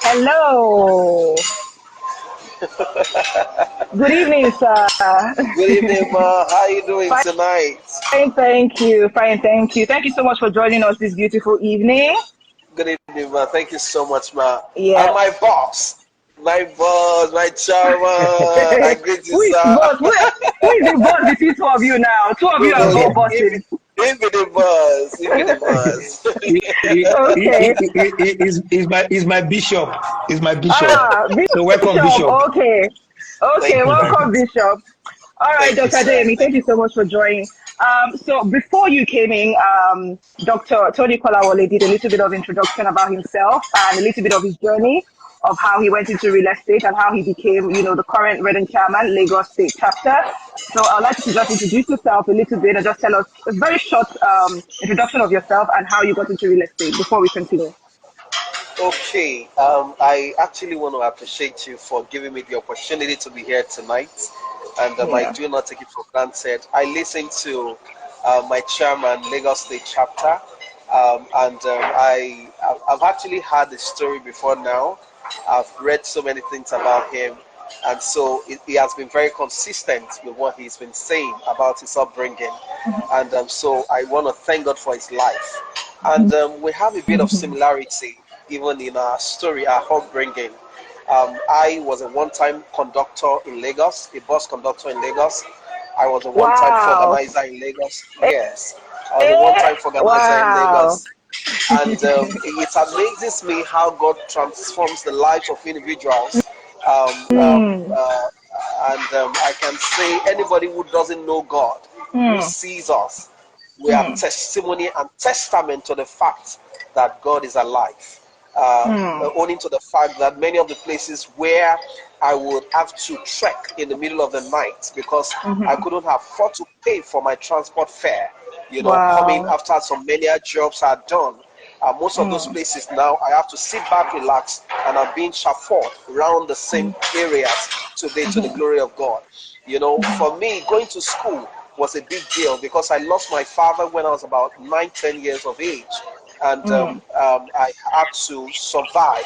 Hello. Good evening, sir. Good evening, Ma. How are you doing Fine, tonight? thank you. Fine, thank you. Thank you so much for joining us this beautiful evening. Good evening, Ma. Thank you so much, Ma. And Yeah. my charmer. I greet you, Who is sir. boss? Who is the boss between two of you now? Two of you No, are no. both If bosses. if it the buzz, if it the buzz. Okay. He's my bishop. He's my bishop. Ah, So welcome, Bishop. Bishop. Okay. Okay. Thank you very Welcome, much. Bishop. All right, Thank you, Dr. sir. Adeyemi, thank Thank you you. so much for joining. So before you came in, Dr. Tony Kolawole did a little bit of introduction about himself and a little bit of his journey of how he went into real estate and how he became, the current Resident Chairman, Lagos State Chapter. So I'd like you to just introduce yourself a little bit and just tell us a very short introduction of yourself and how you got into real estate before we continue. Okay. I actually want to appreciate you for giving me the opportunity to be here tonight, and I Yeah. do not take it for granted. I listened to my chairman, Lagos State Chapter, and I've actually heard the story before now. I've read so many things about him, and so he has been very consistent with what he's been saying about his upbringing, and so I want to thank God for his life. And we have a bit of similarity even in our story, our upbringing. I was a one-time conductor in Lagos, a bus conductor in Lagos. I was a one-time Wow. organizer in Lagos. Yes, I was a one-time organizer in Wow. Lagos. And it amazes me how God transforms the lives of individuals. Um, um, Mm, uh, and I can say anybody who doesn't know God, who mm, sees us, we are mm, testimony and testament to the fact that God is alive. mm, Owing to the fact that many of the places where I would have to trek in the middle of the night because I mhm. couldn't afford to pay for my transport fare, coming Wow. after some many jobs are done. Most of those Mm, places now I have to sit back, relax, and I'm being chauffeured around the same areas today to the glory of God. For me, going to school was a big deal because I lost my father when I was about 9, 10 years of age, and mm, I had to survive.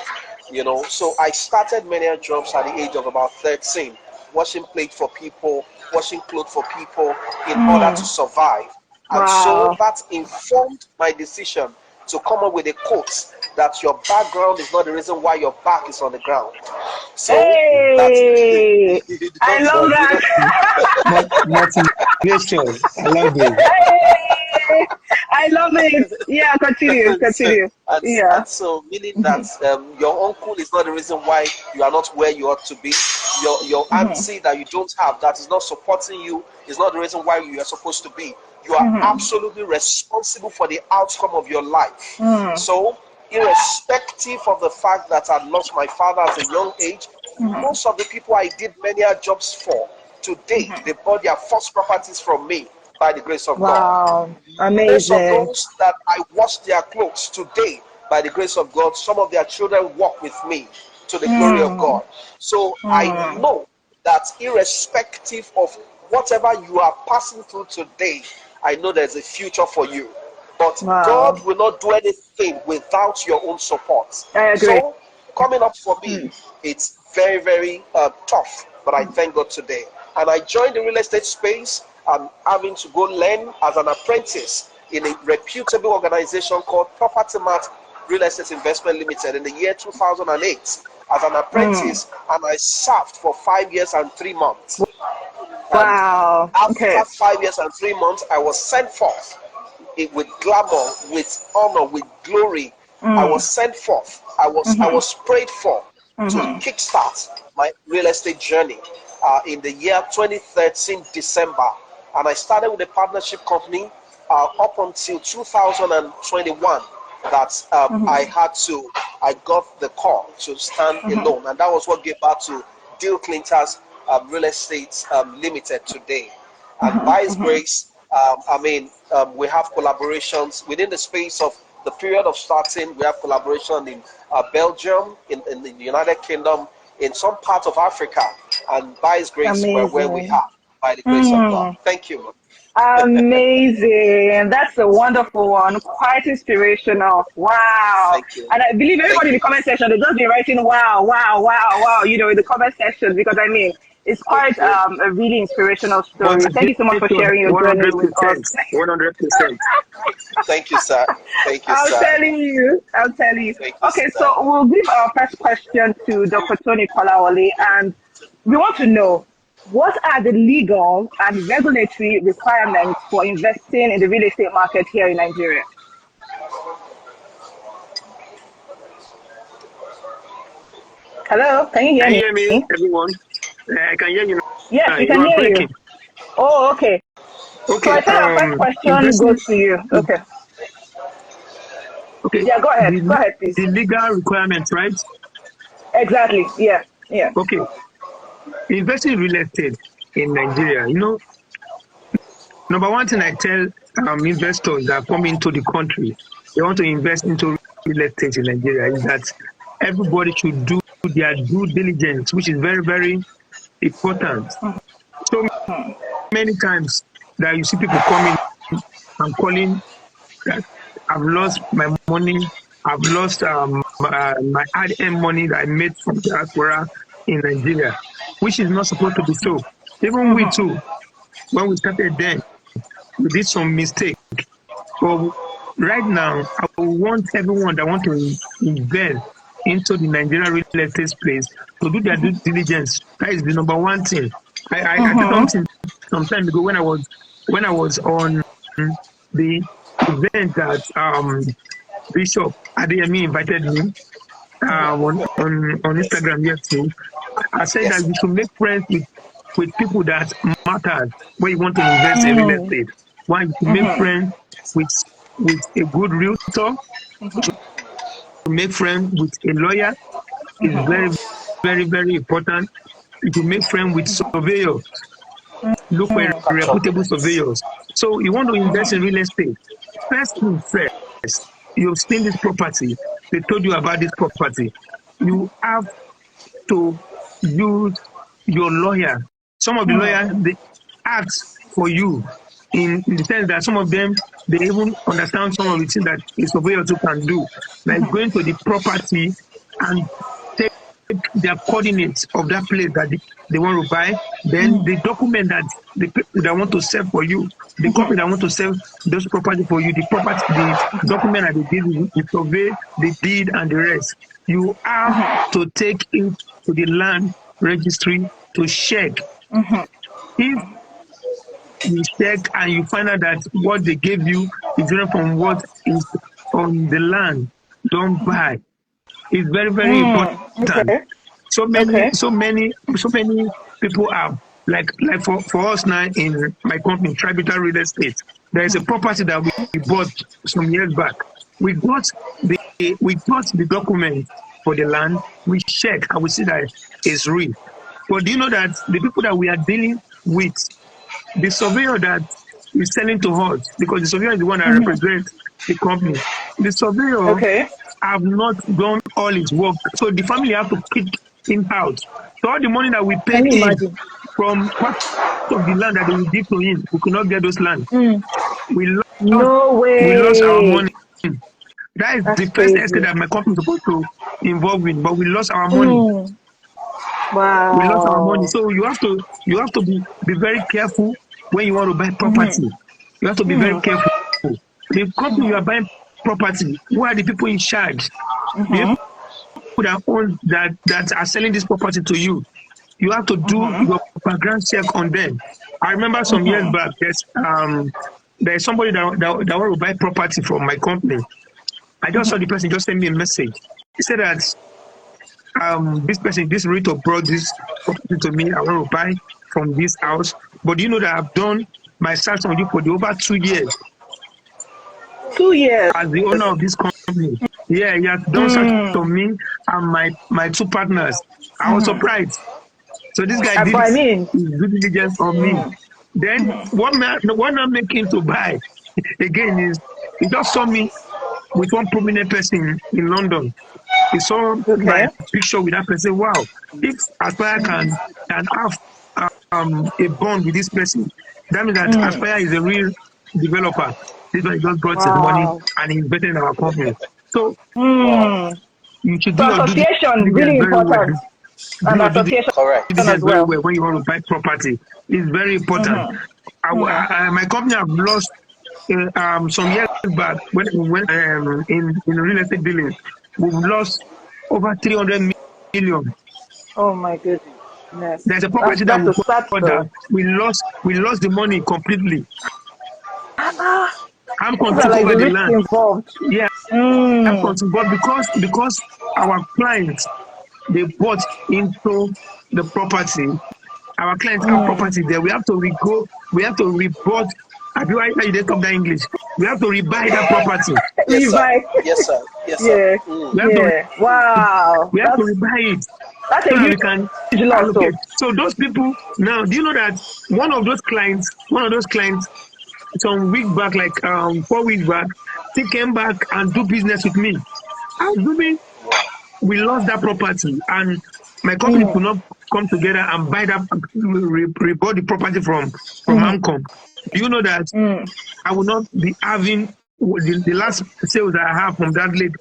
So I started many jobs at the age of about 13, washing plate for people, washing clothes for people in order to mm. survive. And so Wow. that informed my decision to come up with a quote that your background is not the reason why your back is on the ground. So that's Hey, you I don't love you that. don't Motivation. I love this. Hey, I love it. Yeah, continue, so, continue. Yeah. and so meaning that your uncle is not the reason why you are not where you ought to be. Your auntie that you don't have, that is not supporting you, is not the reason why you are supposed to be. You are absolutely responsible for the outcome of your life. Mm, So irrespective of the fact that I lost my father at a young age, most of the people I did many jobs for today, they bought their first properties from me by the grace of God. wow. Most of Amazing. those that I wash their clothes today, by the grace of God, some of their children walk with me to the glory of Mm, God. So I mm. know that irrespective of whatever you are passing through today, I know there's a future for you. But Wow. God will not do anything without your own support. I agree. So coming up for me, Mm, it's very, very tough, but I thank God today. And I joined the real estate space. I'm having to go learn as an apprentice in a reputable organization called Property Mart Real Estate Investment Limited in the year 2008 as an mm. apprentice, and I served for 5 years and 3 months. And Wow. Okay. after 5 years and 3 months, I was sent forth with glamour, with honor, with glory. I was Mm, sent forth. I was prayed for to kickstart my real estate journey in the year 2013 December, and I started with a partnership company up until 2021. That I got the call to stand alone, and that was what gave birth to Deal Clinters Real Estate Limited today. And by His grace, we have collaborations within the space of the period of starting. We have collaboration in Belgium, in the United Kingdom, in some parts of Africa, and by His grace, we're where we amazing. are by the grace of God. Mm. Thank you. Amazing. That's a wonderful one. Quite inspirational. Wow. Thank you. And I believe everybody in the comment section, they just be writing wow, wow, wow, wow, in the comment section, because I mean, it's quite a really inspirational But story. Thank you so much for sharing your journey with us. 100%. Thank you, sir. Thank you, I'm sir. telling you. I'm telling you. Thank you, Okay, sir. so we'll give our first question to Dr. Tony Kolawole, and we want to know, what are the legal and regulatory requirements for investing in the real estate market here in Nigeria? Hello, can you Can you hear hear me, me? everyone? I can hear you now. Yes, we You can are hear you. breaking. Oh, okay. So Okay. I said our first question Investing. goes to you. Okay. Okay. Yeah, go ahead. Go The ahead, please. the legal requirements, right? Exactly. Yeah. Yeah. Okay. Investing in real estate in Nigeria. Number one thing I tell investors that come into the country, they want to invest into real estate in Nigeria, is that everybody should do their due diligence, which is very, very important. So many times that you see people coming and calling that I've lost my money, I've lost my hard-earned money that I made from diaspora in Nigeria, which is not supposed to be so. Even we too, when we started then, we did some mistake. But right now, I want everyone that want to invest into the Nigerian real estate space to do their due diligence. That is the number one thing. I did something some time ago when I was on the event that Bishop Adeyemi invited me on Instagram yesterday. I said that Yes. we should make friends with people that matter when you want to invest in real estate. One, you should make friends with a good realtor, to make friends with a lawyer is very, very, very important. You should make friends with surveyors. Look for reputable surveyors. So you want to invest in real estate. First thing first, you've seen this property. They told you about this property. You have to use your lawyer. Some of the lawyers, they ask for you in the sense that some of them, they even understand some of the things that a surveyor too can do, like going to the property and take their coordinates of that place that they want to buy, then the document that the people that want to sell for you, the company that want to sell those property for you, the document that they give you, the survey, the deed, and the rest. You have to take it to the land registry to check. If you check and you find out that what they gave you is different from what is on the land, don't buy. It's very, very important. Okay. So Okay. many people have like for us now in my company, Tributal Real Estate. There is a property that we bought some years back. We got the document for the land. We check and we see that it's real. But do you know that the people that we are dealing with, the surveyor that is selling to us, because the surveyor is the one that represents the company, the surveyor Okay. have not done all his work. So the family have to kick him out. So all the money that we paid Can you him imagine? from part of the land that they will give to him, we could not get those land. We No lost our way. money. That is That's the first estate crazy. that my company is supposed to involve in, but we lost our money. We lost our money. Wow. So you have to be very careful when you want to buy property. You have to be very careful. The company you are buying property, who are the people in charge? The people that own that are selling this property to you. You have to do your background check on them. I remember some years back, there's somebody that want to buy property from my company. I just saw the person just send me a message. He said that this realtor brought this property to me. I want to buy from this house. But you know that I've done my search on you for over 2 years 2 years. as the owner of this company. Yeah, he has done search on me and my two partners. I was surprised. So this guy did But I his mean, due diligence on me. Then what not making to buy again is he just saw me with one prominent person in London. He saw my okay. picture with that person. Wow, if Aspire can have a bond with this person, That means that Aspire is a real developer. This one just brought his money Wow. and invested in our company. So you should do So your due association diligence really very well. important, Do and your due association Correct. as diligence very well. well when you want to buy property. It's very important. My company have lost some years back when in real estate dealing, we've lost over 300 million. Oh my goodness. There's a property that That's we a sad bought that story. we lost the money completely. AMCON These are took like over the the risks land. involved. Yeah, AMCON, but because our clients they bought into the property, our clients have property there. We have to report. I did talk that English. We have to rebuy that property. Yes, sir. Levi. Yes, sir. Yes, sir. Yeah. We have to Yeah. Wow. we have to rebuy it That's so a that we huge can loss. So allocate. So those people now, do you know that one of those clients, some week back, like 4 weeks back, he came back and do business with me. Assuming we lost that property and my company could not come together and buy that, rebought the property from AMCOM. Do you know that I will not be having the last sales that I have from that lady?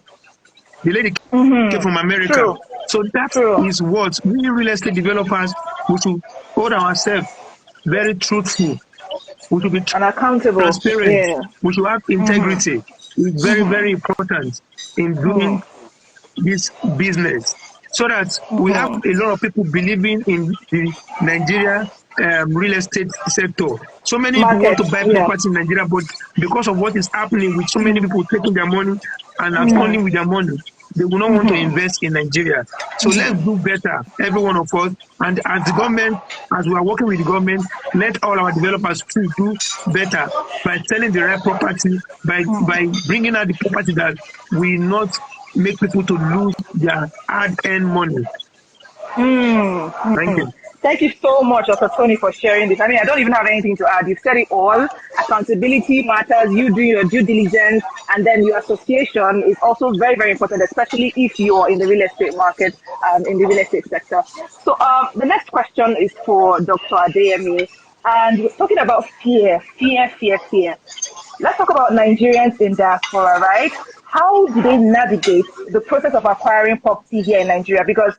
The lady came from America. true. So that True. is what we real estate developers, we should hold ourselves very truthful. We should be And accountable. transparent. Yeah. We should have integrity. It's very, very important in doing this business so that we have a lot of people believing in the Nigeria real estate sector. So many people want Market. to buy Yeah. property in Nigeria, but because of what is happening with so many people taking their money and absconding with their money, they will not want to invest in Nigeria. So let's do better, every one of us. And as the government, as we are working with the government, let all our developers too do better by selling the right property, by bringing out the property that will not make people to lose their hard-earned money. Thank you. Thank you so much, Dr. Tony, for sharing this. I mean, I don't even have anything to add. You've said it all. Accountability matters. You do your due diligence, and then your association is also very, very important, especially if you are in the real estate market, in the real estate sector. So the next question is for Dr. Adeyemi, and we're talking about fear. Let's talk about Nigerians in diaspora, right? How do they navigate the process of acquiring property here in Nigeria? Because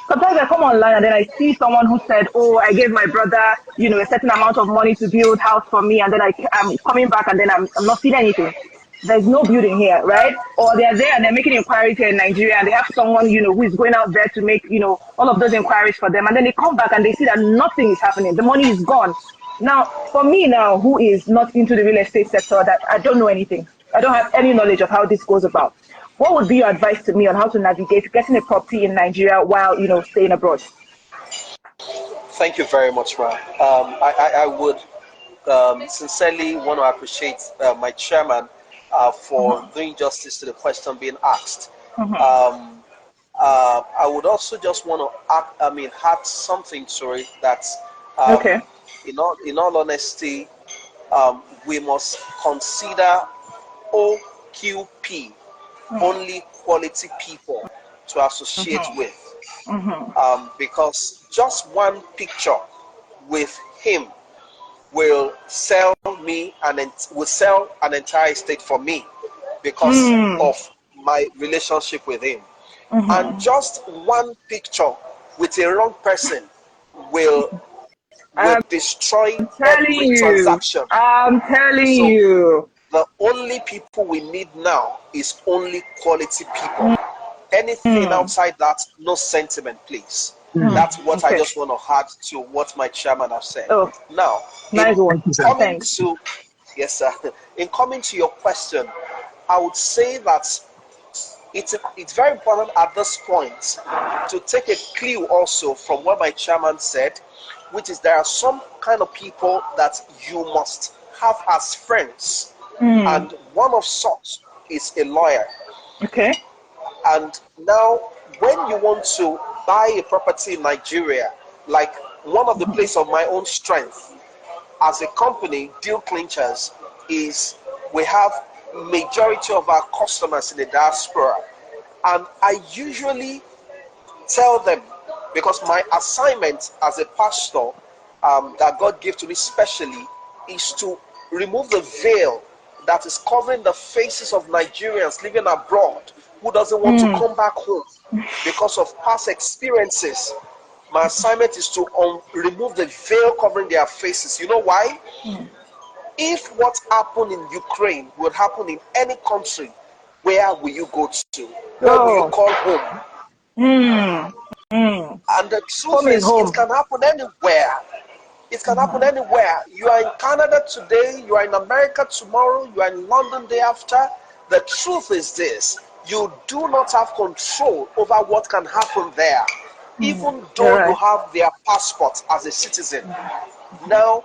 sometimes I come online and then I see someone who said, oh, I gave my brother, a certain amount of money to build house for me, and then I'm coming back and then I'm not seeing anything. There's no building here, right? Or they're there and they're making inquiries here in Nigeria and they have someone, who is going out there to make, all of those inquiries for them. And then they come back and they see that nothing is happening. The money is gone. Now, for me now, who is not into the real estate sector, that I don't know anything. I don't have any knowledge of how this goes about. What would be your advice to me on how to navigate getting a property in Nigeria while, staying abroad? Thank you very much, Ma. I would sincerely want to appreciate my chairman for doing justice to the question being asked. I would also just want to add something to it that, Okay. in all honesty, we must consider OQP, only quality people to associate with, because just one picture with him will sell me and will sell an entire estate for me because of my relationship with him. And just one picture with a wrong person will destroy every transaction. I'm telling you. The only people we need now is only quality people. Anything outside that, no sentiment, please. That's what I just want to add to what my chairman has said. Now, in coming to your question, I would say that it's very important at this point to take a clue also from what my chairman said, which is there are some kind of people that you must have as friends. And one of such is a lawyer. Okay. And now, when you want to buy a property in Nigeria, like one of the places of my own strength as a company, Deal Clinchers, is we have majority of our customers in the diaspora. And I usually tell them, because my assignment as a pastor that God gave to me specially is to remove the veil that is covering the faces of Nigerians living abroad who doesn't want to come back home because of past experiences. My assignment is to remove the veil covering their faces. You know why? If what happened in Ukraine would happen in any country, where will you go to? Where will you call home? And the truth is, it can happen anywhere. It can happen anywhere. You are in Canada today, you are in America tomorrow, you are in London day after. The truth is this: you do not have control over what can happen there, even though you have their passport as a citizen. Now,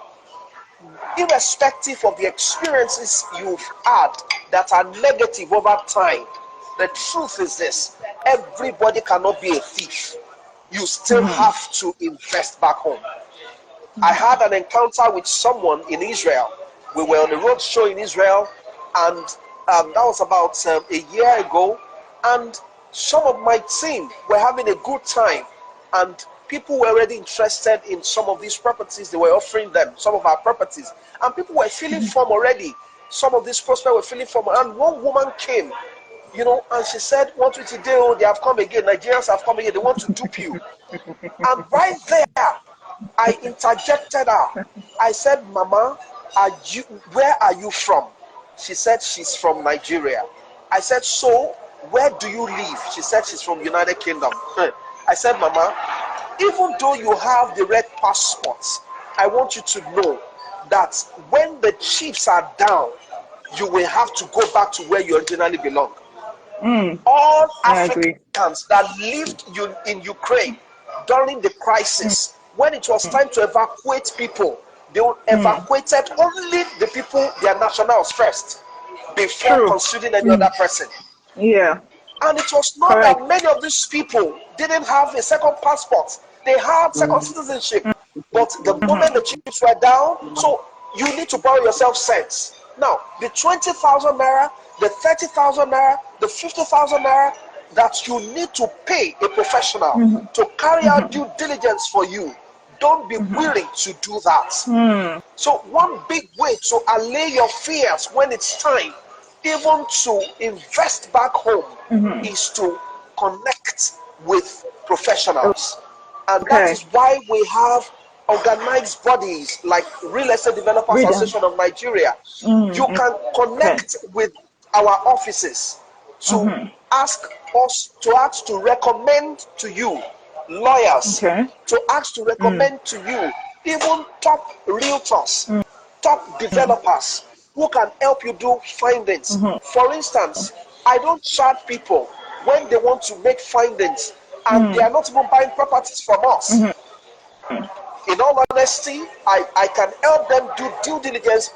irrespective of the experiences you've had that are negative over time, the truth is this: everybody cannot be a thief. You still have to invest back home. I had an encounter with someone in Israel. We were on a road show in Israel, and that was about a year ago, and some of my team were having a good time, and people were already interested in some of these properties. They were offering them some of our properties, and people were filling form already. Some of these prospects were filling form, and one woman came, you know, and she said, "What with today? Oh, they have come again. Nigerians have come again. They want to dupe you." And right there, I interjected her. I said, "Mama, where are you from?" She said she's from Nigeria. I said, "So where do you live?" She said she's from United Kingdom. I said, "Mama, even though you have the red passports, I want you to know that when the chiefs are down, you will have to go back to where you originally belong." All Africans that lived in Ukraine during the crisis, when it was time to evacuate people, they evacuated only the people, their nationals first, before considering any other person. And it was not that many of these people didn't have a second passport. They had second citizenship. But the moment the chips were down, so you need to borrow yourself sense. Now, the 20,000 naira, the 30,000 naira, the 50,000 naira that you need to pay a professional to carry out due diligence for you, don't be willing to do that. So one big way to allay your fears when it's time even to invest back home is to connect with professionals. And that is why we have organized bodies like Real Estate Developers Association of Nigeria. You can connect with our offices to ask us to recommend to you lawyers, to ask to recommend to you even top realtors, top developers who can help you do findings. For instance, I don't charge people when they want to make findings and they are not even buying properties from us. In all honesty, I can help them do due diligence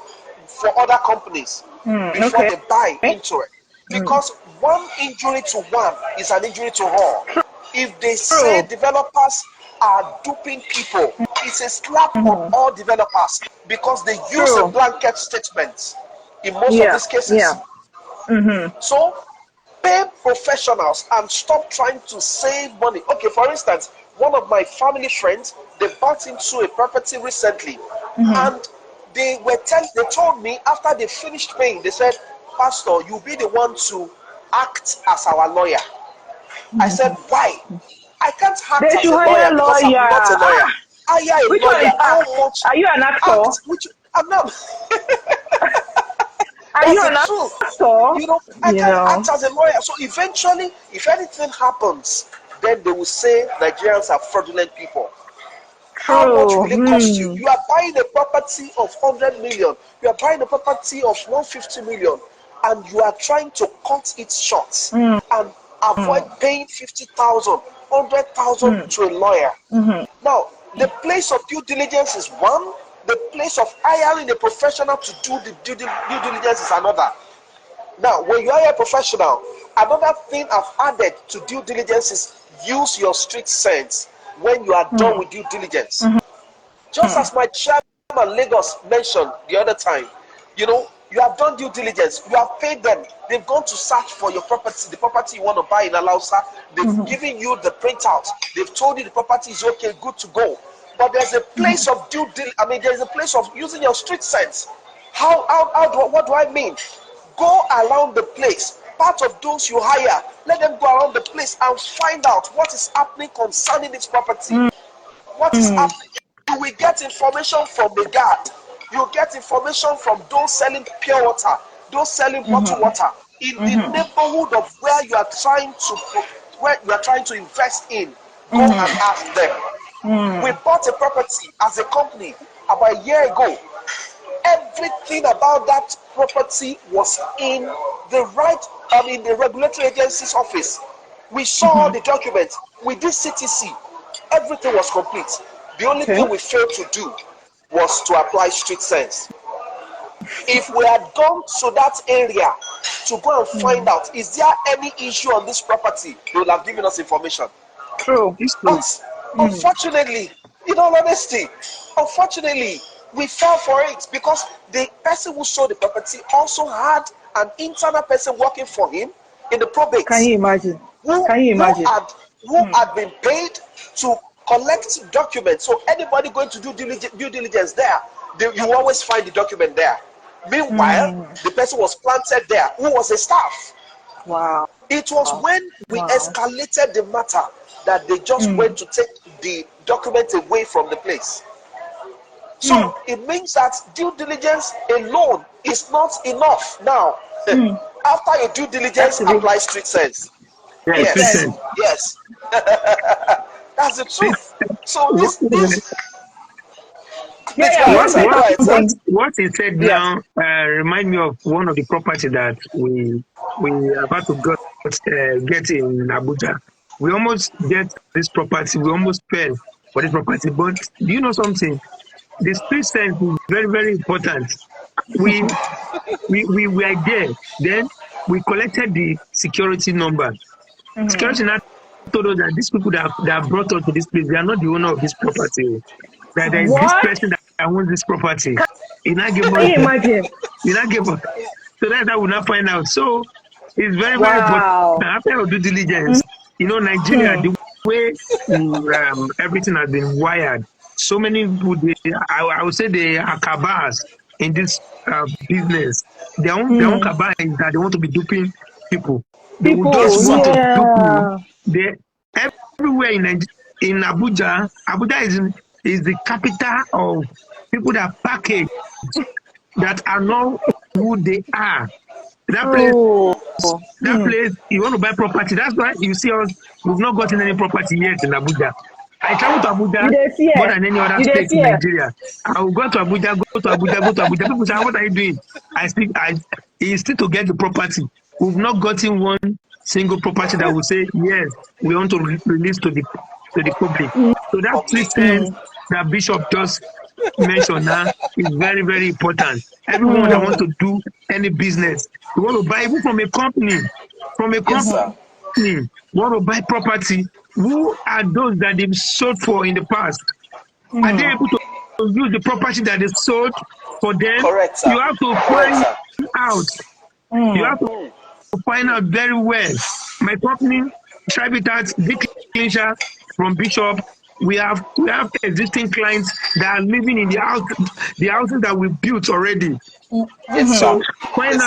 for other companies before they buy into it. Because one injury to one is an injury to all. If they say developers are duping people, it's a slap on all developers because they use a blanket statement in most of these cases. So pay professionals and stop trying to save money. Okay, for instance, one of my family friends, they bought into a property recently, and they told me after they finished paying, they said, "Pastor, you'll be the one to act as our lawyer." I said, "Why?" "I can't act as a lawyer because I'm not a lawyer." Hire a lawyer. How much? Are you an actor? I'm not. Are you an actor? You know, I can't act as a lawyer. So eventually, if anything happens, then they will say Nigerians are fraudulent people. How much will it cost you? You are buying a property of 100 million. You are buying a property of 150 million, and you are trying to cut it short and avoid paying 50,000, 100,000 to a lawyer. Now, the place of due diligence is one. The place of hiring a professional to do the due diligence is another. Now, when you hire a professional, another thing I've added to due diligence is use your street sense when you are done with due diligence. Just as my chairman Lagos mentioned the other time, you know, you have done due diligence, you have paid them, they've gone to search for your property, the property you want to buy in Alausa, they've given you the printout, they've told you the property is okay, good to go. but there's a place of there's a place of using your street sense. What do I mean? Go around the place. Part of those you hire, let them go around the place and find out what is happening concerning this property. What is happening? You will get information from the guard. You get information from those selling pure water, those selling bottled water in the neighborhood of where you are trying to invest in. Go and ask them. We bought a property as a company about a year ago. Everything about that property was in the regulatory agency's office. We saw all the documents. We did CTC. Everything was complete. The only thing we failed to do was to apply street sense. If we had gone to that area to go and find out, is there any issue on this property, they would have given us information. True. But unfortunately, in all honesty, we fell for it because the person who sold the property also had an internal person working for him in the probate. Can you imagine? Who had been paid to collect documents. So anybody going to do due diligence there, you always find the document there. Meanwhile, the person was planted there who was a staff. Wow. It was when we escalated the matter that they just went to take the document away from the place. So it means that due diligence alone is not enough now. After your due diligence, apply street sense. Yes. That's the truth. So what he said now remind me of one of the property that we are about to get in Abuja. We almost get this property. We almost pay for this property. But do you know something? The street sense is very, very important. We were there. Then we collected the security number. Security now told us that these people that brought us to this place, they are not the owner of this property. That there is this person that owns this property. He not give us. Can you imagine? He not give us. So that I will not find out. So it's very, very important. After our due diligence, Nigeria, the way everything has been wired, so many people, I would say they are cabals in this business. Their own cabal is that they want to be duping people. They will just want to dupe you. Everywhere in Abuja, is the capital of people that package, that are not who they are. That place, you want to buy property. That's why you see us, we've not gotten any property yet in Abuja. I travel to Abuja more than any other state in Nigeria. I will go to Abuja. People say, what are you doing? It's still to get the property. We've not gotten one single property that will say, yes, we want to release to the public. So that treatment that Bishop just mentioned now is very, very important. Everyone that wants to do any business, you want to buy even from a company, want to buy property. Who are those that they've sold for in the past? Are they able to use the property that they sold for them? Correct, sir. You have to find out. You have to find out very well. My company, Tribitat, Big Clincher from Bishop, we have existing clients that are living in the houses that we built already. So find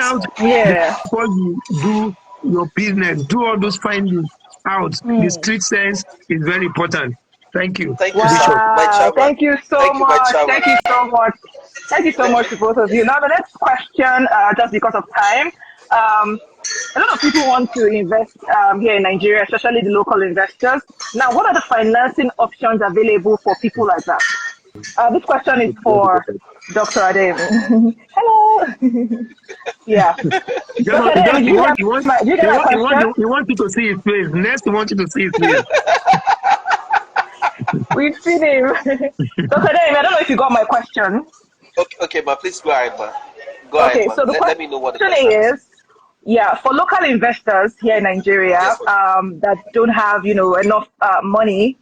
out before you do your business, do all those findings out. The street sense is very important. Thank you. Thank you, Bishop. Thank you so much. Thank you so much. Thank you so much to both of you. Now the next question, just because of time. A lot of people want to invest here in Nigeria, especially the local investors. Now, what are the financing options available for people like that? This question is for Dr. Adeyemi. Hello. Yeah. You want you to see his face. Next, you want you to see his face. We've seen him. Dr. Adeyemi, I don't know if you got my question. Okay, but please go ahead, man. So the let me know what the question is. Yeah, for local investors here in Nigeria that don't have, enough money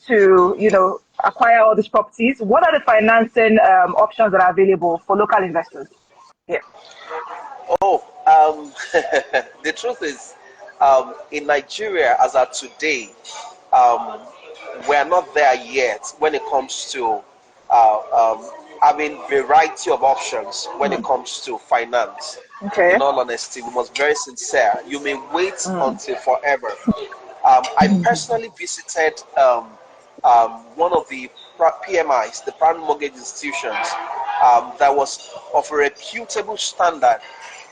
to, acquire all these properties, what are the financing options that are available for local investors? Yeah. The truth is, in Nigeria, as of today, we're not there yet when it comes to having variety of options when it comes to finance. Okay. In all honesty, we must be very sincere. You may wait until forever. I personally visited one of the PMIs, the private mortgage institutions, that was of a reputable standard,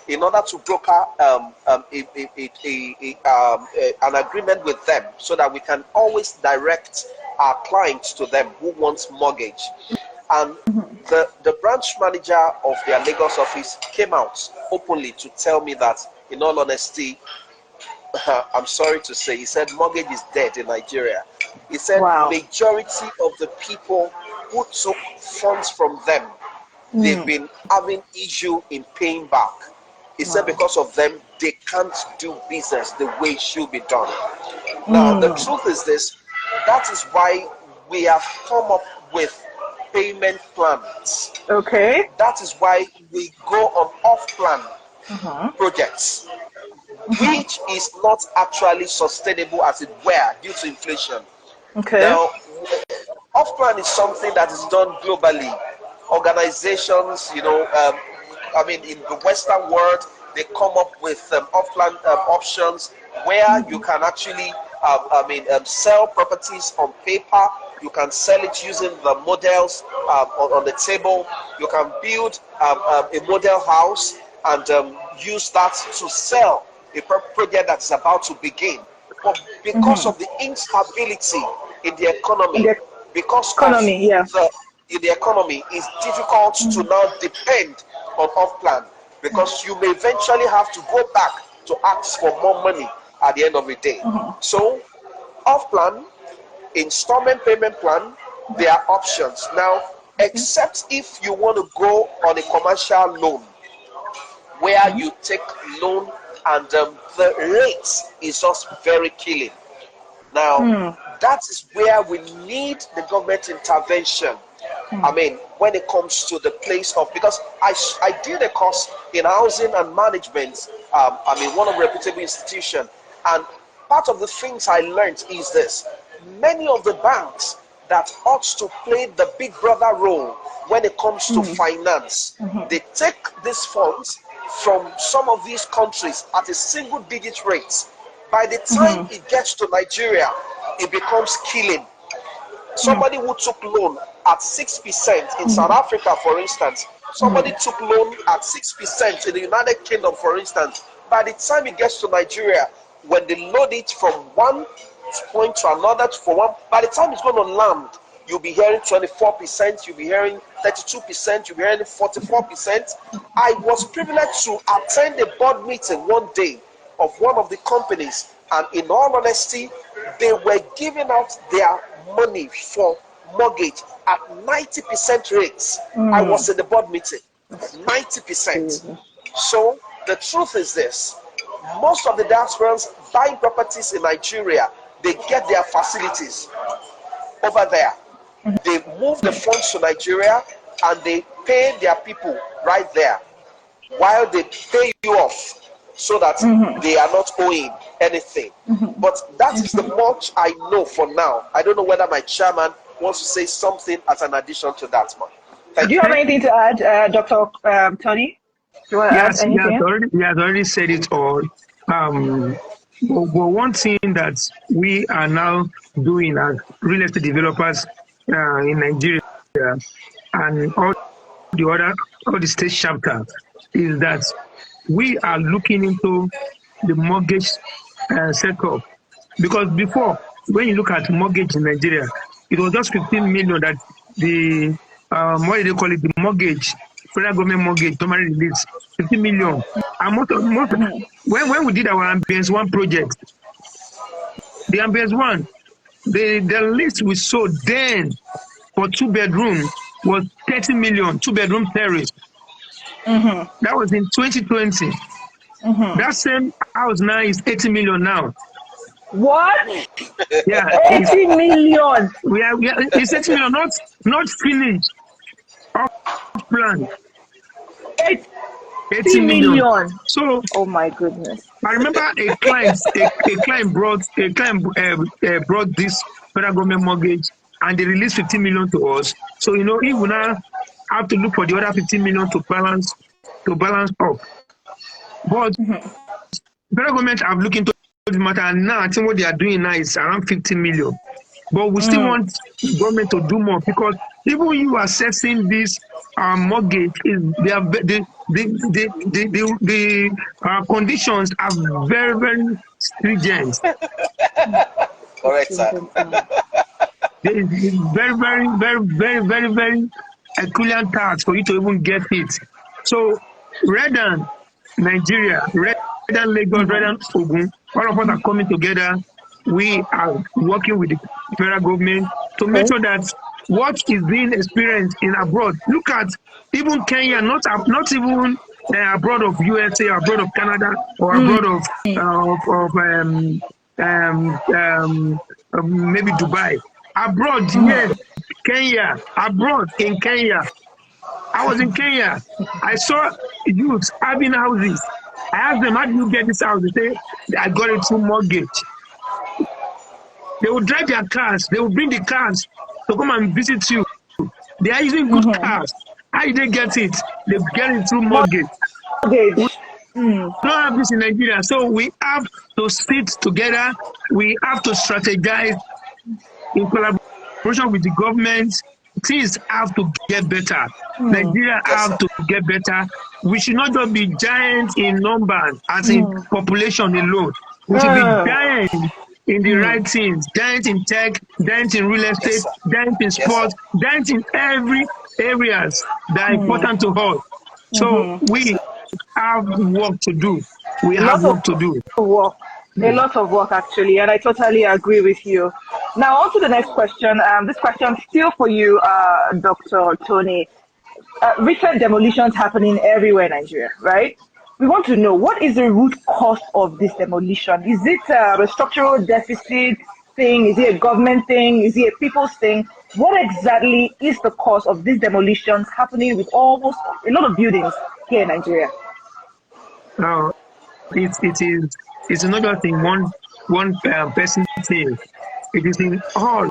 in order to broker an agreement with them, so that we can always direct our clients to them who wants mortgage. And the branch manager of their Lagos office came out openly to tell me that, in all honesty, I'm sorry to say, he said mortgage is dead in Nigeria. He said majority of the people who took funds from them, they've been having issue in paying back. He said because of them, they can't do business the way it should be done. Now, the truth is this: that is why we have come up with payment plans. Okay. That is why we go on off-plan projects, which is not actually sustainable as it were due to inflation. Okay. Now, off-plan is something that is done globally. Organizations, in the Western world, they come up with off-plan options where you can actually, sell properties on paper. You can sell it using the models on the table. You can build a model house and use that to sell a project that's about to begin. But because of the instability in the economy, in the economy, it's difficult to now depend on off-plan, because you may eventually have to go back to ask for more money at the end of the day. So, off-plan, installment payment plan, there are options. Now, except if you want to go on a commercial loan, where you take loan and the rate is just very killing. Now, that is where we need the government intervention. When it comes to the place of, because I did a course in housing and management, one of the reputable institutions, and part of the things I learned is this: many of the banks that ought to play the big brother role when it comes to finance, they take these funds from some of these countries at a single digit rate. By the time it gets to Nigeria, it becomes killing. Somebody who took loan at 6% in South Africa, for instance, somebody took loan at 6% in the United Kingdom, for instance. By the time it gets to Nigeria, when they load it from one point to another, by the time it's going to land, you'll be hearing 24%, you'll be hearing 32%, you'll be hearing 44%. I was privileged to attend a board meeting one day of one of the companies, and in all honesty, they were giving out their money for mortgage at 90% rates. I was in the board meeting, 90%. So the truth is this: most of the diasporans buying properties in Nigeria, they get their facilities over there. They move the funds to Nigeria and they pay their people right there, while they pay you off so that they are not owing anything. But that is the much I know for now. I don't know whether my chairman wants to say something as an addition to that, man. Do you have anything to add, Dr. Tony? Do you want to add anything? He has already said it all. But one thing that we are now doing as real estate developers in Nigeria and all the state chapters is that we are looking into the mortgage setup. Because before, when you look at mortgage in Nigeria, it was just 15 million that the what do they call it, the mortgage, federal government mortgage, normally release 15 million. And when we did our Ambience One project, the Ambience One, the list we sold then for 2-bedroom was 30 million, 2-bedroom terrace. That was in 2020. That same house now is 80 million now. What? Yeah, 80 million. It's 80 million, not finished. Off plan. 80 million. So, oh my goodness. I remember a client brought this federal government mortgage, and they released 15 million to us. So, if we now have to look for the other 15 million to balance up. But federal government have looked into the matter, and now I think what they are doing now is around 50 million. But we still want government to do more, because even you assessing this mortgage, the conditions are very, very stringent. Correct, sir. It's very, very, very, very, very, very equivalent tax for you to even get it. So, rather than Nigeria, rather than Lagos, rather than Ogun, all of us are coming together. We are working with the federal government to make sure that what is being experienced in abroad. Look at even Kenya, not even abroad of USA, abroad of Canada, or abroad of maybe Dubai. Abroad, yes, Kenya. Abroad in Kenya. I was in Kenya. I saw youths having houses. I asked them, how do you get this house? They say, I got it through mortgage. They will drive their cars. They will bring the cars to come and visit you. They are using good cars. How did they get it? They get it through mortgage. We don't have this in Nigeria. So we have to sit together. We have to strategize in collaboration with the government. Things have to get better. Nigeria have to get better. We should not just be giants in numbers, as in population alone. We should be giants in the right things, giants in tech, giants in real estate, giants in sports, giants in every areas that are important to us. So we have work to do. We have work to do. A lot of work, actually, and I totally agree with you. Now, on to the next question. This question still for you, Dr. Tony. Recent demolitions happening everywhere in Nigeria, right? We want to know, what is the root cause of this demolition? Is it a structural deficit thing? Is it a government thing? Is it a people's thing? What exactly is the cause of these demolitions happening with almost a lot of buildings here in Nigeria? It's not just in one person thing. It is in all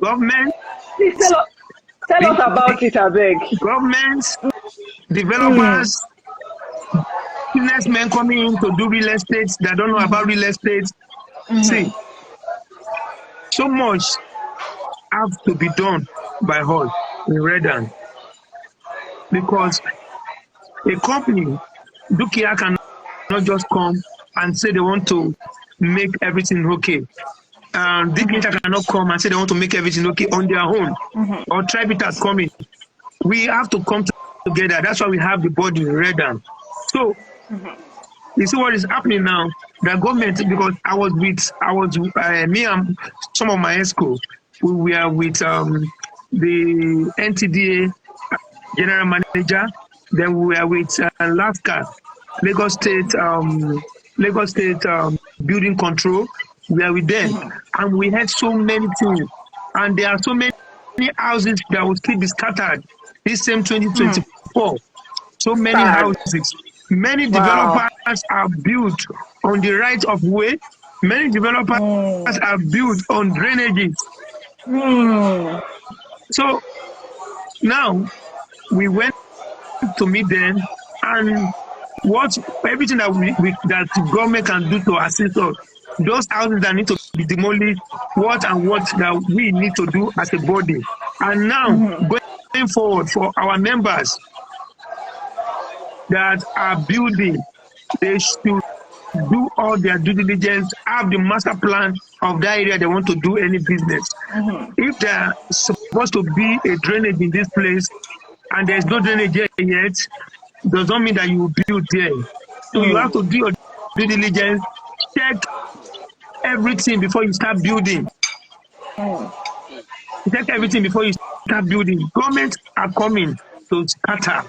government. Please tell us about it, I beg. Governments, developers, businessmen coming in to do real estate that don't know about real estate. See, so much have to be done by us in Redan, because a company, Dukia, cannot just come and say they want to make everything okay. Dignita cannot come and say they want to make everything okay on their own, or Tribitas coming. We have to come together. That's why we have the body in Redan. So, you see what is happening now? The government, because I was with me and some of my ESCO, we were with the NTDA general manager. Then we were with LASCA, Lagos State building control. We are with them, and we had so many things, and there are so many houses that will still be scattered this same 2024. So many houses. Many developers are built on the right of way. Many developers are built on drainages. So now we went to meet them, and everything that that the government can do to assist us. Those houses that need to be demolished, what that we need to do as a body. And now, going forward, for our members that are building, they should do all their due diligence, have the master plan of that area they want to do any business. If there's supposed to be a drainage in this place, and there's no drainage there yet, does not mean that you will build there. So you have to do your due diligence, check everything before you start building. Check everything before you start building. Governments are coming to scatter,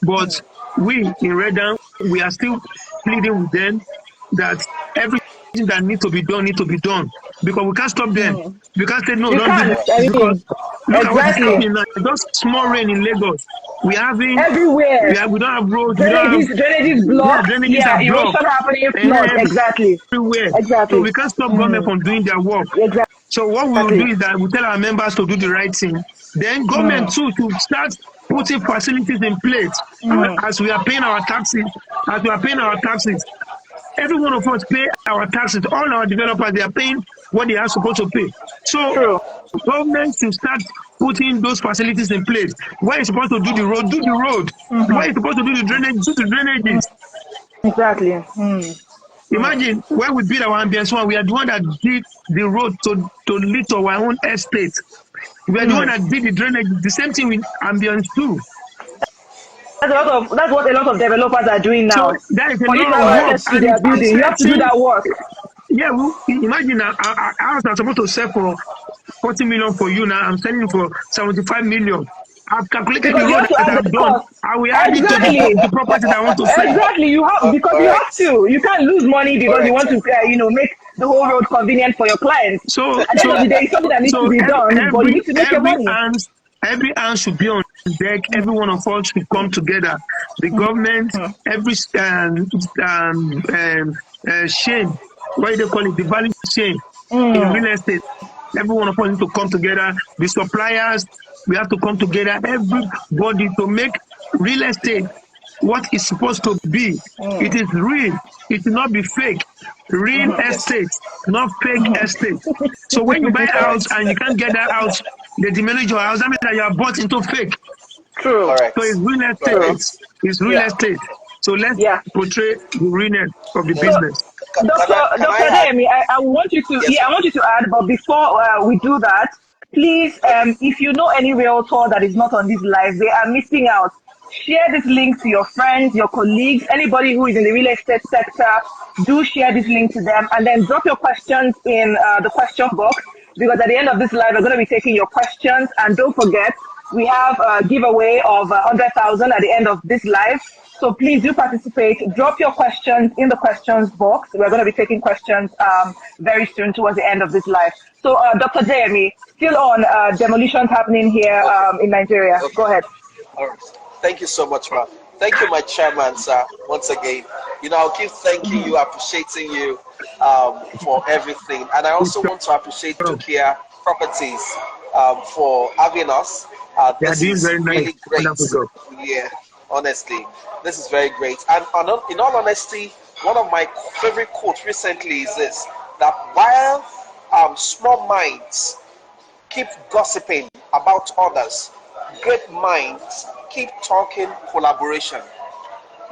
but we in Redan, we are still pleading with them that everything that needs to be done, because we can't stop them. We can't say no, don't do this, because Look at what is Exactly. happening now. Just small rain in Lagos. We having Everywhere. we don't have roads. We don't have Drainages yeah, blocked. drainages Yeah, are blocked erosion happening, flood. and Exactly. everywhere. So Exactly. we can't stop government from doing their work. So what we will do Exactly. is that we tell our members to do the right thing. Then government too to start putting facilities in place as we are paying our taxes. As we are paying our taxes, every one of us pay our taxes. All our developers, they are paying what they are supposed to pay. So True. government should start putting those facilities in place. Where you're supposed to do the road, do the road. Where you're supposed to do the drainage, do the drainages. Exactly. Imagine when we build our ambience one, we are the one that did the road to lead to our own estate. We are the one that did the drainage. The same thing with ambience too. That's what a lot of developers are doing So now. that is a For you to lot have of work, access to and their it's building, you have to do affecting. that work. Yeah, well, imagine our house are supposed to sell for 40 million for you now. I'm selling for 75 million. I've calculated the Because you road have to that add I've the done. cost. I will add it to Exactly. the property that I want to sell. Exactly. You have because All you right. have to. You can't lose money because you want to, make the whole road convenient for your clients. So At the end of the day, it's something that needs to be done, but you need to make your money. every hand should be on deck. Every one of us should come together. The government, every chain, what do they call it? The value chain in real estate. Every one of us need to come together. The suppliers, we have to come together. Everybody to make real estate what it's supposed to be. It is real. It will not be fake. Real estate, not fake estate. So when you buy a All house right. and you can't get that house, they demolish your house. That means that you are bought into fake. True. All right. So it's real True. estate. It's real Yeah. estate. So let's Yeah. portray the realness of the So, business. Dr. add? Adeyemi, I want you to, Yes, I want you to add, but before we do that, please, if you know any realtor that is not on this live, they are missing out. Share this link to your friends, your colleagues, anybody who is in the real estate sector. Do share this link to them, and then drop your questions in the question box, because at the end of this live, we're going to be taking your questions. And don't forget, we have a giveaway of 100,000 at the end of this live. So please do participate. Drop your questions in the questions box. We're going to be taking questions very soon towards the end of this live. So Dr. Adeyemi, still on demolitions happening here in Nigeria. Okay. Go ahead. All right. Thank you so much, ma'am. Thank you, my chairman, sir, once again. I'll keep thanking you, appreciating you for everything. And I also want to appreciate Dukia Properties for having us. This is very nice. really great. Yeah, honestly, this is very great. And in all honesty, one of my favorite quotes recently is this, that while small minds keep gossiping about others, great minds keep talking collaboration.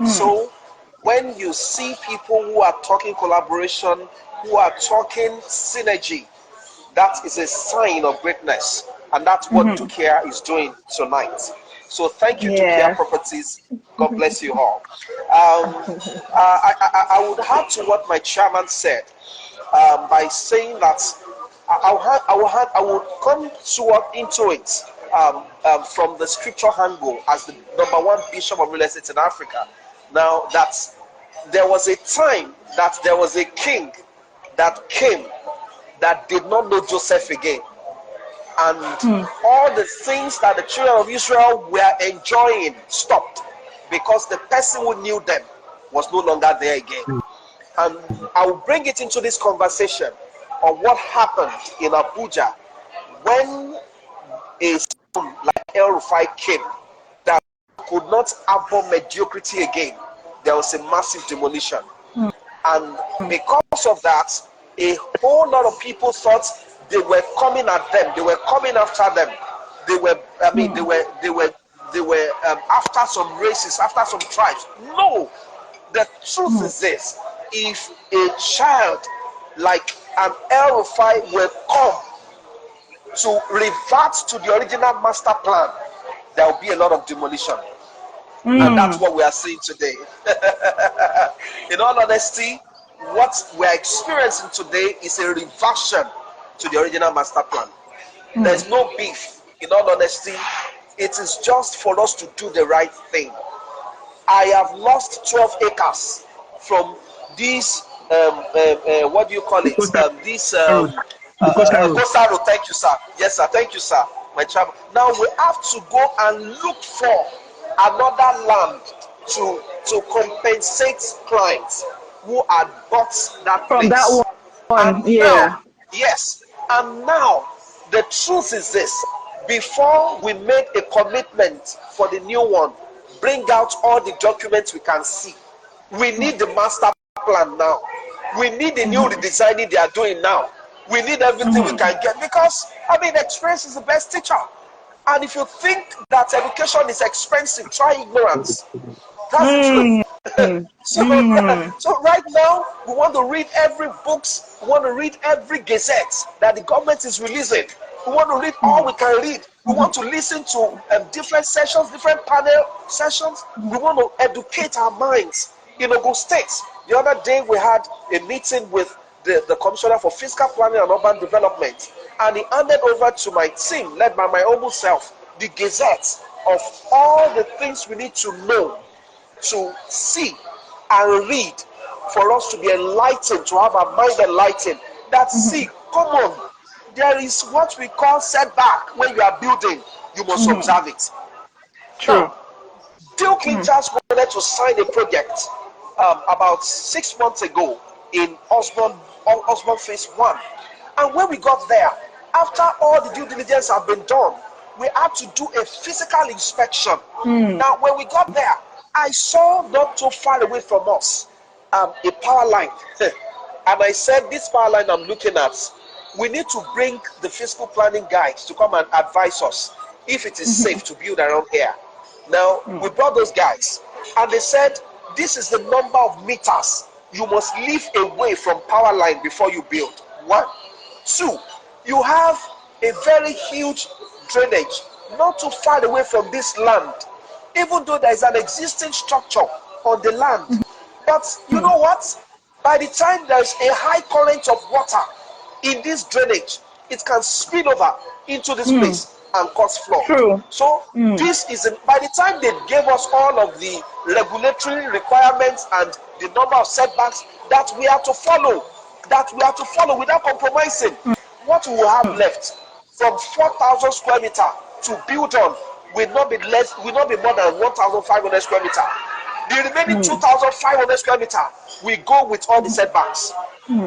So when you see people who are talking collaboration, who are talking synergy, that is a sign of greatness. And that's what Dukia is doing tonight. So thank you, Dukia Properties. God bless you all. I would add to what my chairman said by saying that I would come into it from the scripture angle as the #1 bishop of real estate in Africa. Now, that there was a time that there was a king that came that did not know Joseph again. And all the things that the children of Israel were enjoying stopped because the person who knew them was no longer there again. And I will bring it into this conversation of what happened in Abuja when a son like El Rufai came that could not abhor mediocrity again. There was a massive demolition. And because of that, a whole lot of people thought they were coming at them. They were coming after them. They were, they were after some races, after some tribes. No, the truth is this: if a child like an El Rufai will come to revert to the original master plan, there will be a lot of demolition. And that's what we are seeing today. In all honesty, what we're experiencing today is a reversion to the original master plan. There's no beef. In all honesty, it is just for us to do the right thing. I have lost 12 acres from this, what do you call it? This coastal road. Thank you, sir. Yes, sir. Thank you, sir. my travel. Now we have to go and look for another land to compensate clients who had bought that From place. that one, And yeah. now, yes, and now the truth is this: before we made a commitment for the new one, bring out all the documents we can see. We need the master plan now. We need the new redesigning they are doing now. We need everything we can get, because I mean, experience is the best teacher. And if you think that education is expensive, try ignorance. That's the truth. So right now, we want to read every books, we want to read every gazette that the government is releasing. We want to read all we can read. We want to listen to different sessions, different panel sessions. We want to educate our minds. In Ogun State, the other day we had a meeting with the Commissioner for Fiscal Planning and Urban Development, and he handed over to my team, led by my own self, the gazette of all the things we need to know, to see and read, for us to be enlightened, to have our mind enlightened. That see, come on, there is what we call setback. When you are building, you must observe it. True. Now, Duke just wanted to sign a project about 6 months ago in Osborne Phase 1. And when we got there, after all the due diligence had been done, we had to do a physical inspection. Now, when we got there, I saw not too far away from us a power line. And I said, this power line I'm looking at, we need to bring the fiscal planning guys to come and advise us if it is safe to build around here. Now, we brought those guys, and they said, this is the number of meters you must live away from power line before you build. 1. 2, you have a very huge drainage not too far away from this land, even though there is an existing structure on the land. But you know what? By the time there is a high current of water in this drainage, it can spill over into this place and cause flood. True. So this is by the time they gave us all of the regulatory requirements and the number of setbacks that we have to follow, without compromising, what we will have left from 4,000 square meter to build on will not be more than 1,500 square meter. The remaining 2,500 square meter we go with all the setbacks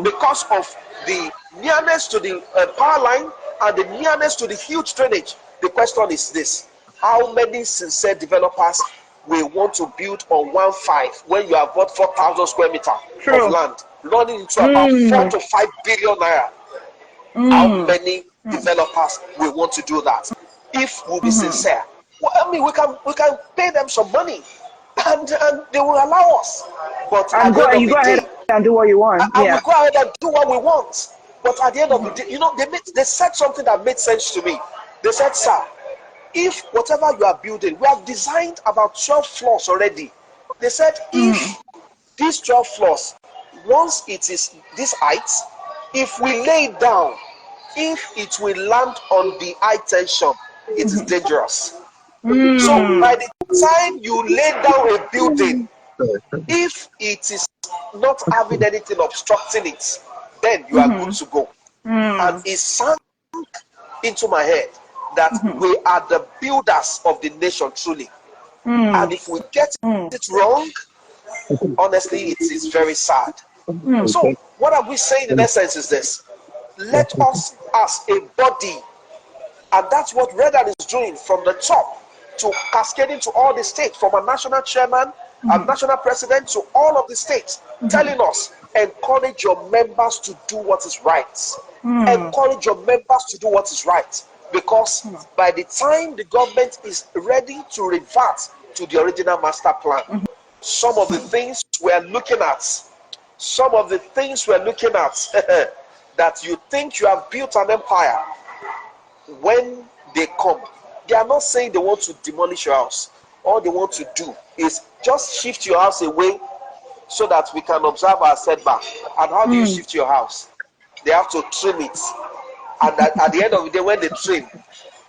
because of the nearness to the power line and the nearness to the huge drainage. The question is this: how many sincere developers will want to build on 1.5 when you have bought 4,000 square meter of land running into about 4 to 5 billion naira? How many developers will want to do that? If we'll be sincere, well, I mean, we can pay them some money, and they will allow us. But And go ahead and do what you want. And we go ahead and do what we want. But at the end of the day, you know, they said something that made sense to me. They said, sir, if whatever you are building, we have designed about 12 floors already. They said, if these 12 floors, once it is this height, if we lay it down, if it will land on the high tension, it is dangerous. So by the time you lay down a building, if it is not having anything obstructing it, then you are good to go. And it sank into my head that we are the builders of the nation truly. And if we get it wrong, honestly, it is very sad. So what are we saying in essence is this: let us as a body, and that's what Redan is doing from the top to cascading to all the states, from a national chairman, a national president to all of the states, telling us, encourage your members to do what is right. Encourage your members to do what is right. Because by the time the government is ready to revert to the original master plan, some of the things we're looking at, that you think you have built an empire, when they come, they are not saying they want to demolish your house. All they want to do is just shift your house away so that we can observe our setback. And how do you shift your house? They have to trim it. And at the end of the day, when they trim,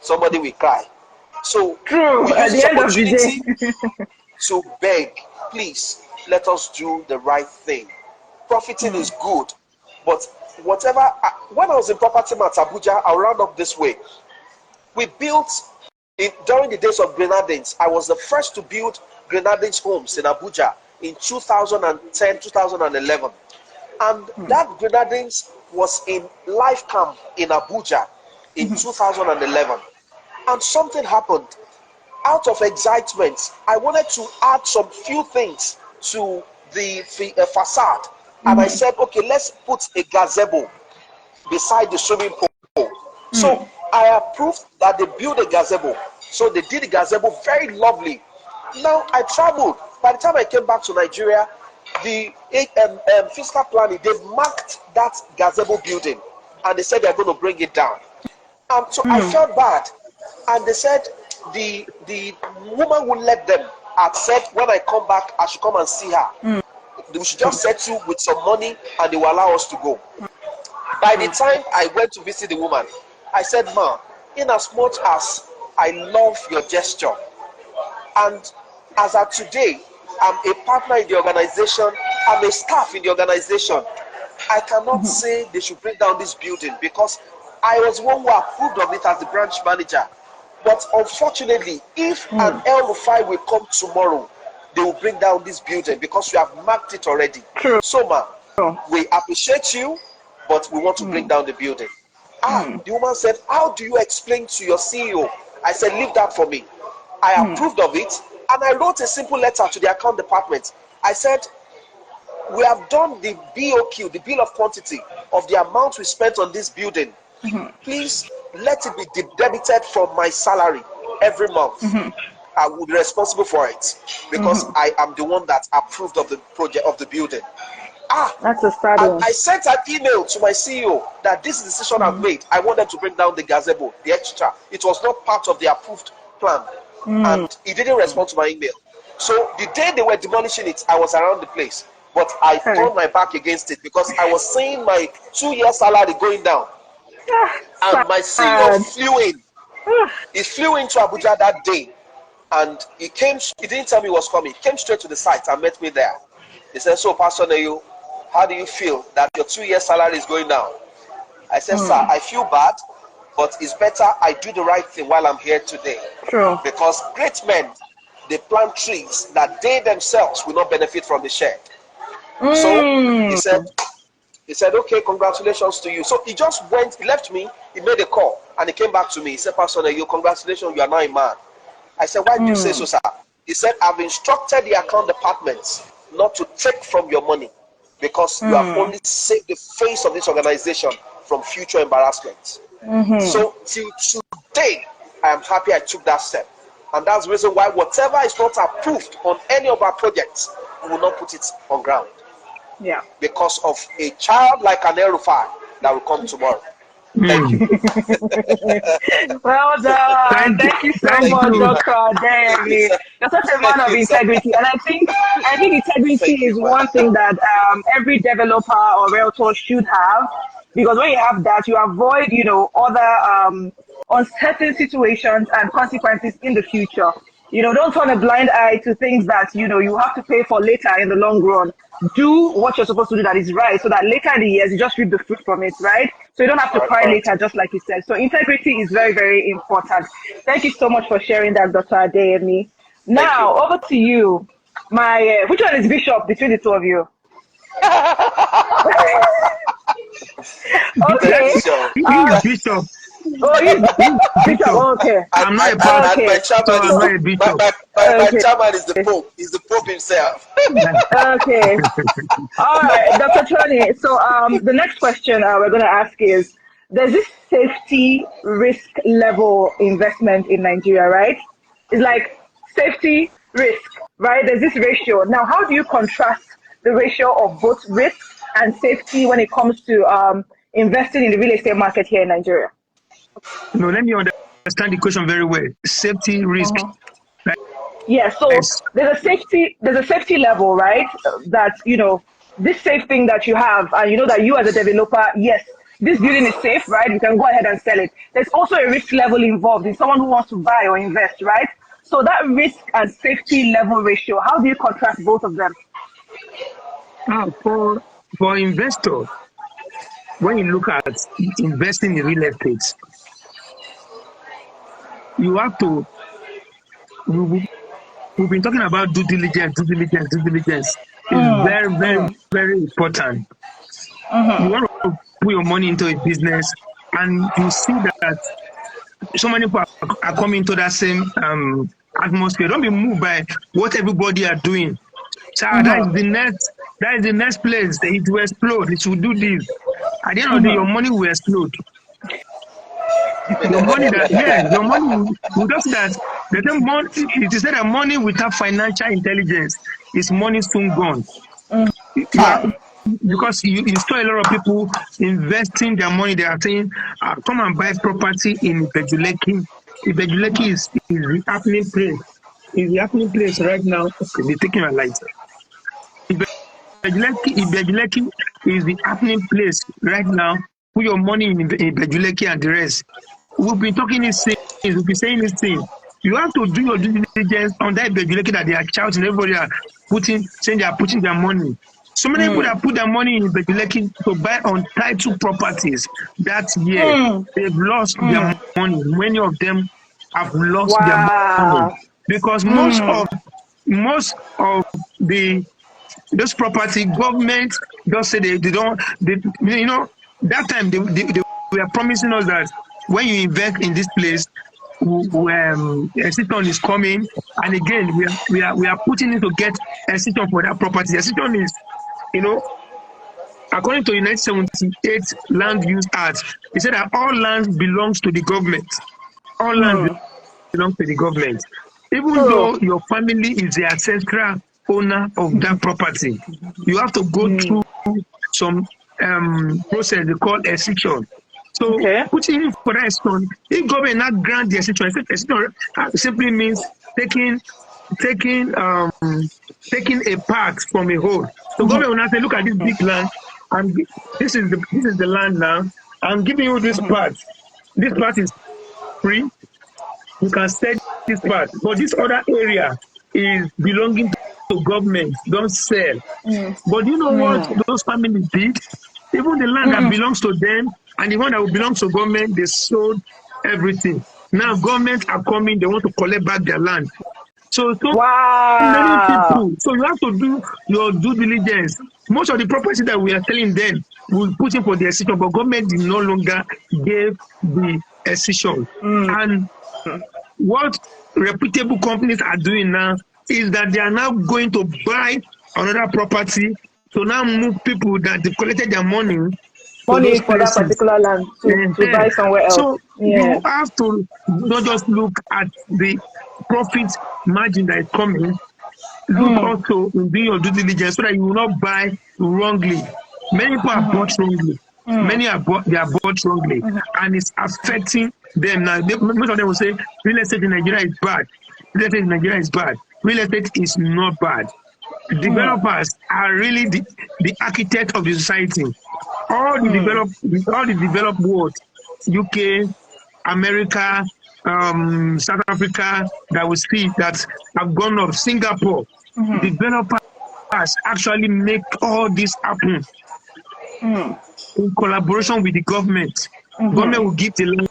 somebody will cry. So True. we use At the this end of the opportunity to beg, please, let us do the right thing. Profiting is good, but whatever. When I was in Property Mart Abuja, I'll round up this way. We built, during the days of Grenadines, I was the first to build Grenadines homes in Abuja in 2010, 2011. And that Grenadines was in life camp in Abuja in 2011. And something happened. Out of excitement, I wanted to add some few things to the facade. And I said, okay, let's put a gazebo beside the swimming pool. So I approved that they build a gazebo. So they did a gazebo, very lovely. Now I traveled. By the time I came back to Nigeria, the fiscal planning, they've marked that gazebo building and they said they're going to bring it down. So I felt bad. And they said the woman would let them. I said when I come back, I should come and see her. We should just settle with some money and they will allow us to go. By the time I went to visit the woman, I said, ma, in as much as I love your gesture, and as of today, I'm a partner in the organization, I'm a staff in the organization, I cannot say they should bring down this building because I was one who approved of it as the branch manager. But unfortunately, if an El-Rufai will come tomorrow, they will bring down this building because we have marked it already. True. So, ma, we appreciate you, but we want to bring down the building. The woman said, how do you explain to your CEO? I said, leave that for me. I approved of it, and I wrote a simple letter to the account department. I said, we have done the BOQ, the bill of quantity of the amount we spent on this building. Please let it be debited from my salary every month. I will be responsible for it because I am the one that approved of the project of the building. That's a start. I sent an email to my CEO that this is the decision I've made. I wanted to bring down the gazebo, the extra. It was not part of the approved plan. And he didn't respond to my email. So the day they were demolishing it, I was around the place. But I turned my back against it because I was seeing my 2-year salary going down. And my CEO flew in. He flew into Abuja that day. And he didn't tell me he was coming. He came straight to the site and met me there. He said, so Pastor Neyu, how do you feel that your 2-year salary is going down? I said, sir, I feel bad, but it's better I do the right thing while I'm here today. True. Because great men, they plant trees that they themselves will not benefit from the shade. So he said, okay, congratulations to you. So he just went, he left me, he made a call, and he came back to me. He said, Pastor Neyu, congratulations, you are now a man. I said, why do you say so, sir? He said, I've instructed the account department not to take from your money because you have only saved the face of this organization from future embarrassment. So till today, I am happy I took that step. And that's the reason why whatever is not approved on any of our projects, we will not put it on ground. Yeah. Because of a child like an El-Rufai that will come tomorrow. Thank you. Well done. Thank you so much, Dr. Adeyemi. You're such a man of integrity. And I think integrity is one thing that every developer or realtor should have. Because when you have that, you avoid, other uncertain situations and consequences in the future. Don't turn a blind eye to things that, you have to pay for later in the long run. Do what you're supposed to do that is right, so that later in the years, you just reap the fruit from it, right? So you don't have to cry later, just like you said. So integrity is very, very important. Thank you so much for sharing that, Dr. Adeyemi. Now, over to you. Which one is Bishop between the two of you? Okay. Bishop. Oh, Bishop. Okay. I'm not a pastor. My chairman is the Pope. He's the Pope himself. Okay. All right, Dr. Tony. So the next question we're going to ask is, there's this safety risk level investment in Nigeria, right? It's like safety risk, right? There's this ratio. Now, how do you contrast the ratio of both risk and safety when it comes to investing in the real estate market here in Nigeria? No, let me understand the question very well. Safety risk. Right? Yeah, so there's a safety level, right? That, this safe thing that you have, and that you as a developer, yes, this building is safe, right? You can go ahead and sell it. There's also a risk level involved in someone who wants to buy or invest, right? So that risk and safety level ratio, how do you contrast both of them? For investors, when you look at investing in real estate, you have to. We've been talking about due diligence. Due diligence. Due diligence is very, very, very important. You want to put your money into a business, and you see that so many people are coming to that same atmosphere. Don't be moved by what everybody are doing. So that is the next place. It will explode. It will do this. At the end of the day, your money will explode. Your money your money will just that. It is said that money without financial intelligence is money soon gone. Because you saw a lot of people investing their money. They are saying, come and buy property in Ibejuleki. Ibejuleki is the happening place. Is the happening place right now. Okay, they're taking my light. Ibejuleki is the happening place right now. Put your money in Ibejuleki and the rest. We've been talking these things. We've been saying this thing. You have to do your due diligence on that Ibejuleki that they are shouting. Everybody are saying they are putting their money. So many people that put their money in Ibejuleki to buy untitled properties that year, they've lost their money. Many of them have lost their money because most of those property government just say they don't. That time they were promising us that when you invest in this place, a season is coming, and again we are putting in to get a season for that property. A season is, according to the 1978 Land Use Act, it said that all land belongs to the government. All land belongs to the government. Even though your family is the ancestral owner of that property, you have to go through some process they call exception. So putting in for that exception, if government not grant the exception simply means taking a part from a whole. So government will not say, look at this big land, and this is the land now. I'm giving you this part. This part is free. You can sell this part, but this other area is belonging to government. Don't sell. But you know what those families did? Even the land that belongs to them and the one that belongs to government, they sold everything. Now governments are coming, they want to collect back their land. So many people. So you have to do your due diligence. Most of the property that we are telling them, we put in for the exception, but government did no longer give the exception. And what reputable companies are doing now is that they are now going to buy another property to now move people that they collected their money for that particular land to buy somewhere else. So you have to not just look at the profit margin that is coming. Look also in doing your due diligence so that you will not buy wrongly. Many people are bought wrongly. Many are bought wrongly, and it's affecting them now. Most of them will say real estate in Nigeria is bad. Real estate in Nigeria is bad. Real estate is not bad. Developers are really the architect of the society. All the developed world, UK, America, South Africa, that we see that have gone up, Singapore, developers actually make all this happen in collaboration with the government. Government will give the land.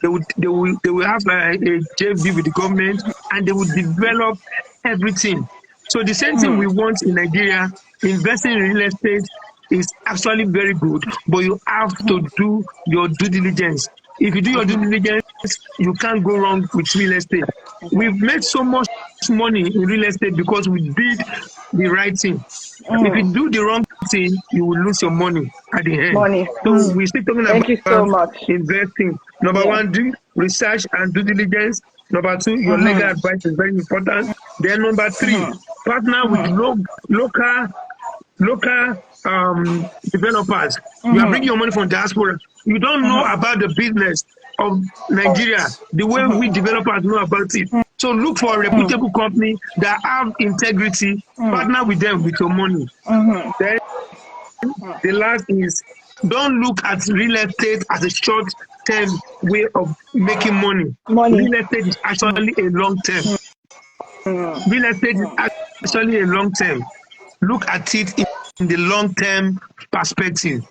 They will have a JV with the government, and they will develop everything. So the same thing we want in Nigeria. Investing in real estate is actually very good, but you have to do your due diligence. If you do your due diligence, you can't go wrong with real estate. We've made so much money in real estate because we did the right thing. If you do the wrong thing, you will lose your money at the end. So we're still talking about investing. Number one, do research and due diligence. Number two, your legal advice is very important. Then number three, partner with local developers. You are bringing your money from diaspora. You don't know about the business of Nigeria the way we developers know about it. So look for a reputable company that have integrity. Partner with them with your money. Then the last is, don't look at real estate as a short-term way of making money. Real estate is actually a long-term. Real estate is actually a long-term. Look at it in the long-term perspective.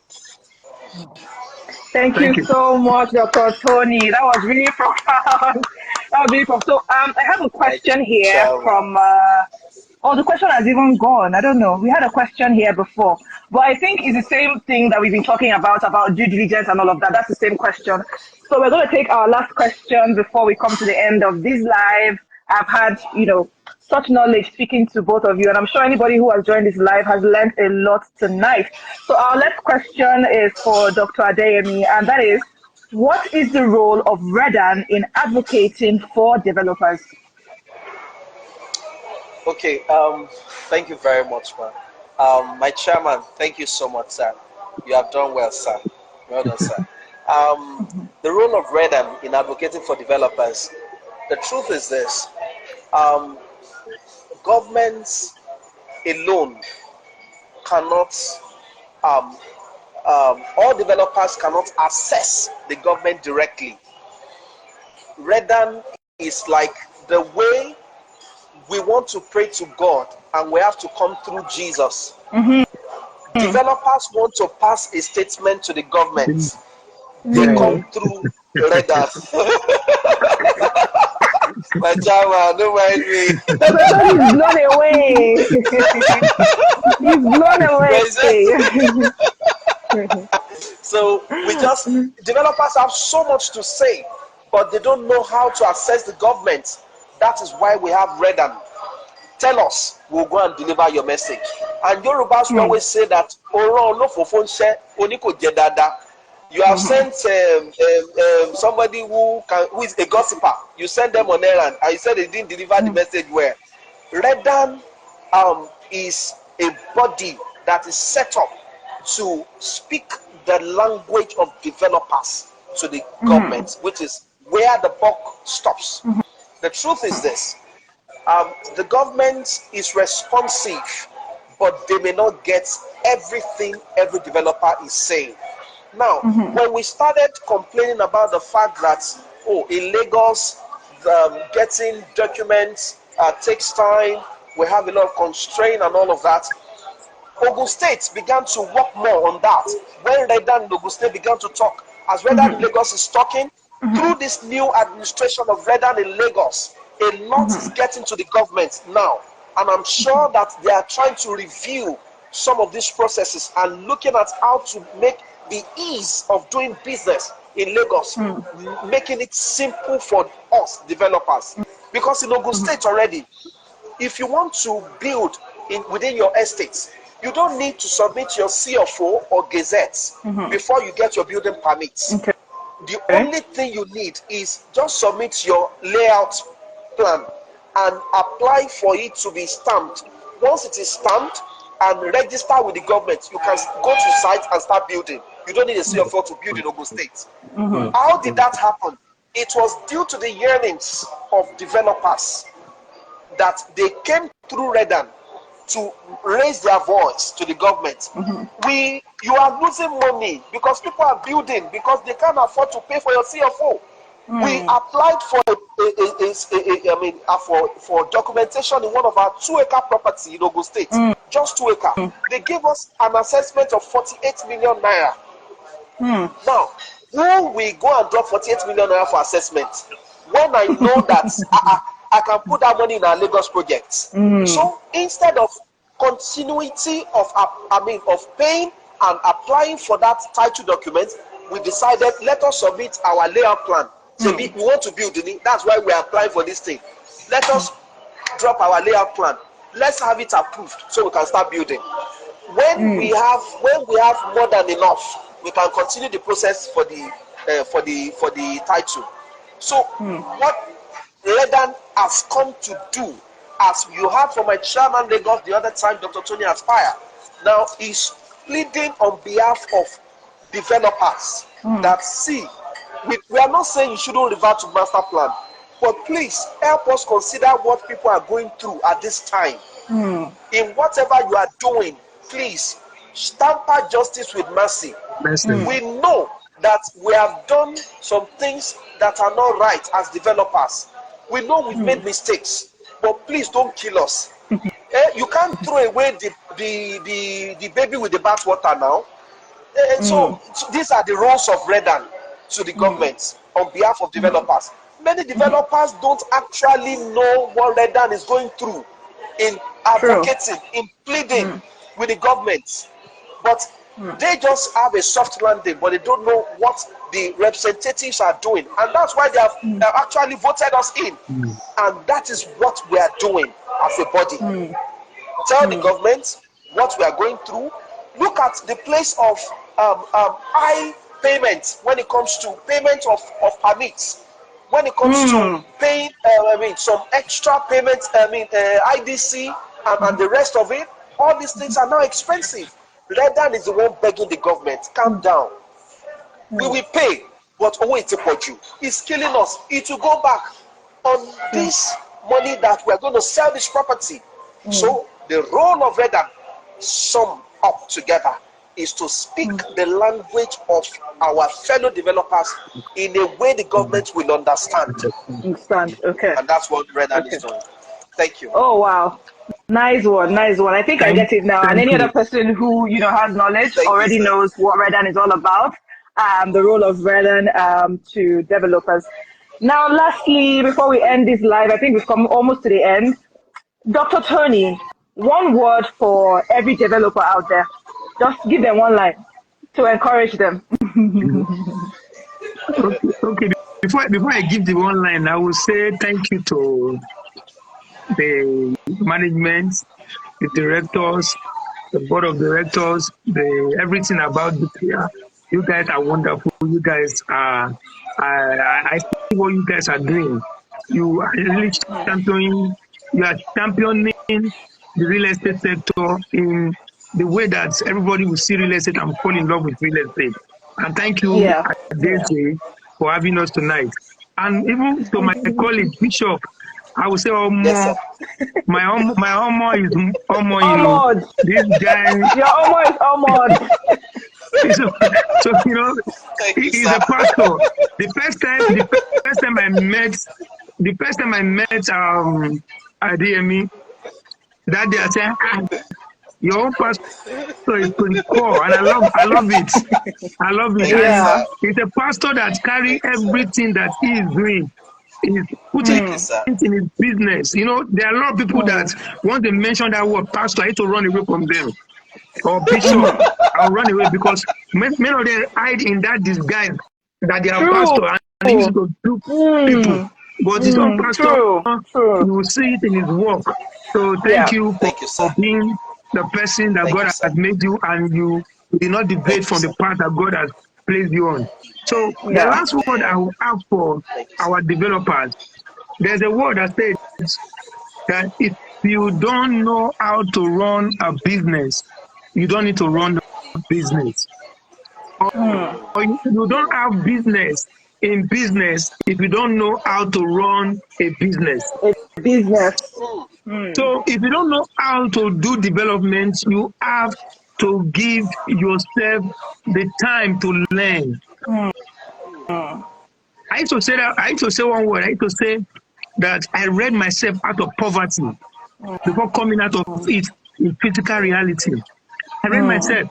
Thank Thank you you. so much, Dr. Tony. That was really profound. That was really profound. So I have a question here from oh, the question has even gone. I don't know. We had a question here before, but I think it's the same thing that we've been talking about due diligence and all of that. That's the same question. So we're going to take our last question before we come to the end of this live. I've had, such knowledge speaking to both of you, and I'm sure anybody who has joined this live has learned a lot tonight. So our last question is for Dr. Adeyemi, and that is, what is the role of Redan in advocating for developers? Okay, thank you very much, man. My chairman, thank you so much, sir. You have done well, sir. Well done, sir. The role of Redan in advocating for developers, the truth is this. Governments alone cannot, all developers cannot access the government directly. Redan is like the way we want to pray to God, and we have to come through Jesus. Developers want to pass a statement to the government. They come through Redan. My chairman, don't mind me. Dr. Tony is blown away. He's blown away. So developers have so much to say, but they don't know how to access the government. That is why we have Redan. Tell us, we'll go and deliver your message. And Yorubas will always say that, you have sent somebody who is a gossiper. You send them on errand, and you said they didn't deliver the message well. Redan is a body that is set up to speak the language of developers to the government, which is where the buck stops. The truth is this. The government is responsive, but they may not get everything every developer is saying. Now, when we started complaining about the fact that, in Lagos, getting documents takes time, we have a lot of constraint and all of that, Ogun State began to work more on that. When Redan in Ogun State began to talk, as Redan in Lagos is talking, through this new administration of Redan in Lagos, a lot is getting to the government now. And I'm sure that they are trying to review some of these processes and looking at how to make the ease of doing business in Lagos, making it simple for us developers. Because in Ogun State already, if you want to build within your estates, you don't need to submit your CFO or gazettes before you get your building permits. The only thing you need is just submit your layout plan and apply for it to be stamped. Once it is stamped and register with the government, you can go to site and start building. You don't need a CFO to build in Ogun State. How did that happen? It was due to the yearnings of developers that they came through Redan to raise their voice to the government. You are losing money because people are building because they can't afford to pay for your CFO. We applied for for documentation in one of our 2-acre property in Ogun State, just 2 acres. They gave us an assessment of 48 million naira. Now, who will go and drop 48 million naira for assessment when I know that I can put that money in our Lagos projects? So instead of continuity of paying and applying for that title document, we decided let us submit our layout plan. So we want to build in it. That's why we are applying for this thing. Let us drop our layout plan. Let's have it approved so we can start building. When we have more than enough, we can continue the process for the title. So what Redan has come to do, as you heard from my chairman Lagos the other time, Dr. Tony Aspire, now is pleading on behalf of developers that we are not saying you shouldn't revert to master plan, but please help us consider what people are going through at this time. In whatever you are doing, please stamper justice with mercy. We know that we have done some things that are not right as developers. We know we've made mistakes, but please don't kill us. You can't throw away the baby with the bathwater now. So these are the roles of Redan to the government on behalf of developers. Many developers don't actually know what Redan is going through in advocating, in pleading with the government. But they just have a soft landing, but they don't know what the representatives are doing. And that's why they have actually voted us in. And that is what we are doing as a body. Tell the government what we are going through. Look at the place of high payment when it comes to payment of permits. When it comes to paying, some extra payments, IDC and the rest of it, all these things are now expensive. Redan is the one begging the government, calm down. We will pay, but it's killing us. It will go back on this money that we are going to sell this property. So the role of Redan, sum up together, is to speak the language of our fellow developers in a way the government will understand. Okay. And that's what Redan is doing. Thank you. Oh, wow. Nice one. I think I get it now. And any other person who, has knowledge already knows what Redan is all about. The role of Redan to developers. Now, lastly, before we end this live, I think we've come almost to the end. Dr. Tony, one word for every developer out there. Just give them one line to encourage them. Okay. Before I give the one line, I will say thank you to the management, the directors, the board of directors, everything about the PR. You guys are wonderful. You guys are. I see what you guys are doing. You are really championing. You are championing the real estate sector in the way that everybody will see real estate and fall in love with real estate. And thank you, Adaeze, for having us tonight. And even to my colleague, Bishop, I will say, my Omo is Omo. This guy. Your Omo is Omo. So he's a pastor. The first time I met Adeyemi, that day I said, your own pastor is pretty cool, and I love it. I love it. Yeah. He's a pastor that carry everything that he is doing. He's putting it in his business. There are a lot of people that once they mention that word pastor, I need to run away from them. Or bishop, I'll run away because many of them hide in that disguise that they are pastor and they used to do people. But his own pastor, you will see it in his work. So thank you for being the person that God has made you, and you did not deviate from the path that God has placed you on. So the last word I will have for our developers, there's a word that says that if you don't know how to run a business, you don't need to run a business. Or you don't have business in business if you don't know how to run a business. So if you don't know how to do development, you have to give yourself the time to learn. I used to say one word. I used to say that I read myself out of poverty before coming out of it in physical reality. I read myself.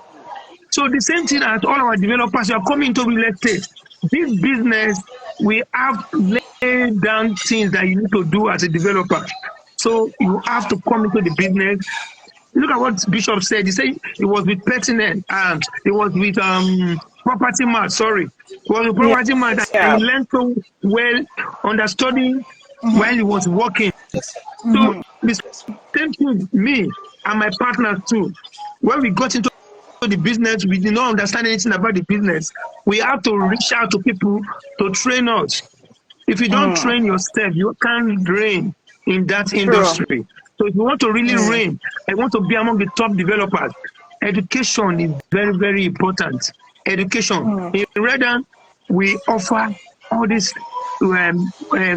So the same thing as all our developers, you are coming to real estate. This business, we have laid down things that you need to do as a developer. So you have to come into the business. Look at what Bishop said. He said it was with pertinent and it was with property man. Sorry, it was with property man that he learned so well understanding while he was working. So the same thing, me and my partners too. When we got into the business, we did not understand anything about the business. We have to reach out to people to train us. If you don't train yourself, you can't reign in that industry. So if you want to really reign, I want to be among the top developers. Education is very, very important. Education. In Redan, we offer all this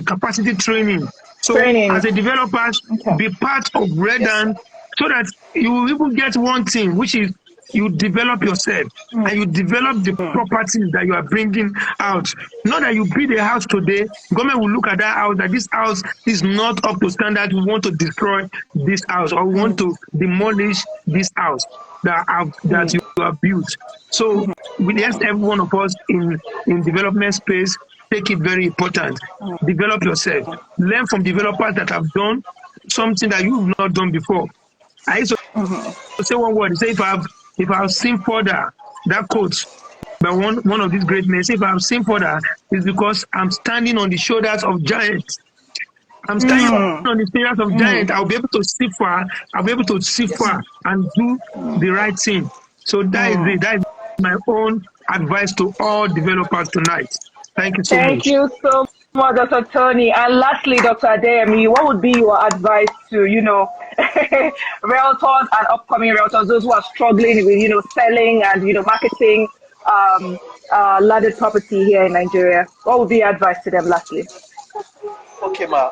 capacity training. So as a developer, be part of Redan so that you will even get one thing, which is you develop yourself and you develop the properties that you are bringing out. Not that you build a house today, government will look at that house, that this house is not up to standard. We want to destroy this house, or we want to demolish this house that you have built. So we ask every one of us in development space, take it very important. Develop yourself. Learn from developers that have done something that you've not done before. I used to say one word. Say, if I have seen further, that quote by one of these great men. Say, if I have seen further, it's because I'm standing on the shoulders of giants. I'm standing on the shoulders of giants. I'll be able to see far. I'll be able to see far and do the right thing. So that is it. That is my own advice to all developers tonight. Thank you so much. Thank you so much, Dr. Tony. And lastly, Dr. Adeyemi, what would be your advice to, realtors and upcoming realtors, those who are struggling with, selling and, marketing landed property here in Nigeria? What would be your advice to them lastly? Okay, ma.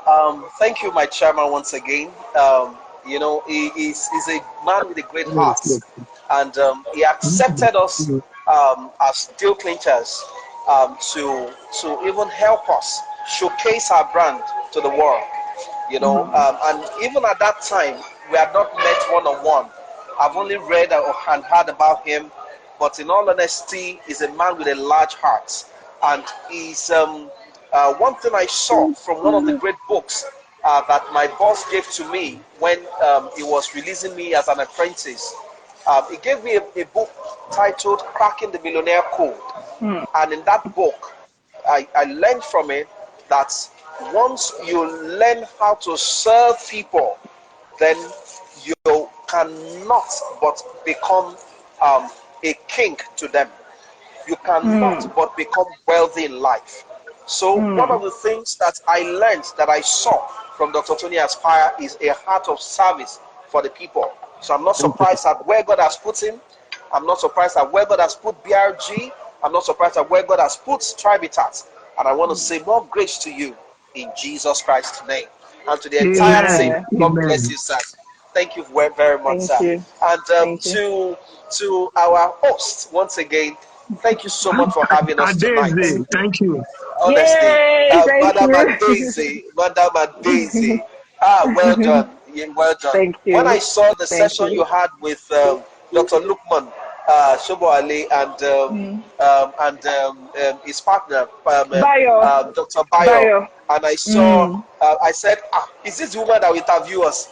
Thank you, my chairman, once again. He's a man with a great heart, and he accepted us as deal clinchers to even help us showcase our brand to the world. And even at that time, we had not met one-on-one. I've only read and heard about him, but in all honesty, he's a man with a large heart, and he's one thing I saw from one of the great books that my boss gave to me when he was releasing me as an apprentice. He gave me a book titled Cracking the Millionaire Code. And in that book, I learned from it that once you learn how to serve people, then you cannot but become a king to them. You cannot but become wealthy in life. So one of the things that I learned, that I saw from Dr. Tony Aspire, is a heart of service for the people. So I'm not surprised at where God has put him. I'm not surprised at where God has put BRG. I'm not surprised at where God has put Tribitat. And I want to say more grace to you in Jesus Christ's name. And to the entire team, God bless you, sir. Thank you very much, sir. And to our host, once again, thank you so much for having us tonight. Thank you. Honestly, Madam Adeyemi, well done. Well done. Thank you. When I saw the session you had with Dr. Lukman Shoboale and his partner, Dr. Bayo, and I saw, I said, is this the woman that will interview us?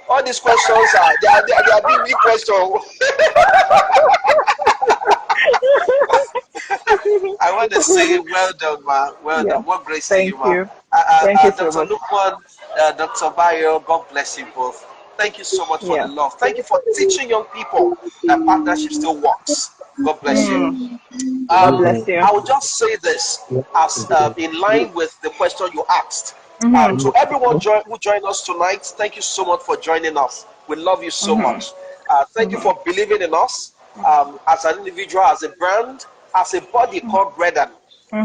All these questions they are being big questions. I want to say, well done, ma. Well done. What grace to you, ma. Thank you Dr. so much. Lukman, Dr. Bayo, God bless you both. Thank you so much for the love. Thank you for teaching young people that partnership still works. God bless you. God bless you. I will just say this as in line with the question you asked. To everyone who joined us tonight, thank you so much for joining us. We love you so much. Thank you for believing in us as an individual, as a brand, as a body called Brethren.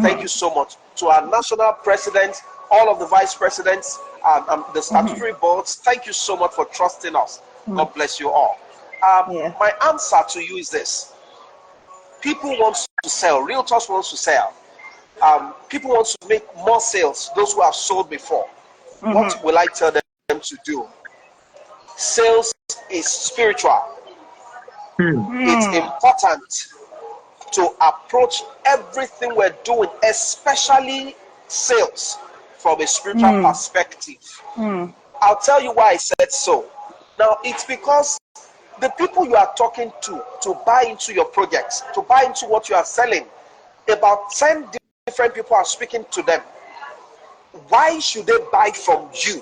Thank you so much. To our national president, all of the vice presidents, the statutory boards, thank you so much for trusting us. God bless you all. My answer to you is this. People want to sell. Realtors want to sell. People want to make more sales, those who have sold before. What will I tell them to do? Sales is spiritual. It's important to approach everything we're doing, especially sales, from a spiritual perspective. I'll tell you why I said so. Now, it's because the people you are talking to buy into your projects, to buy into what you are selling, about 10 different people are speaking to them. Why should they buy from you?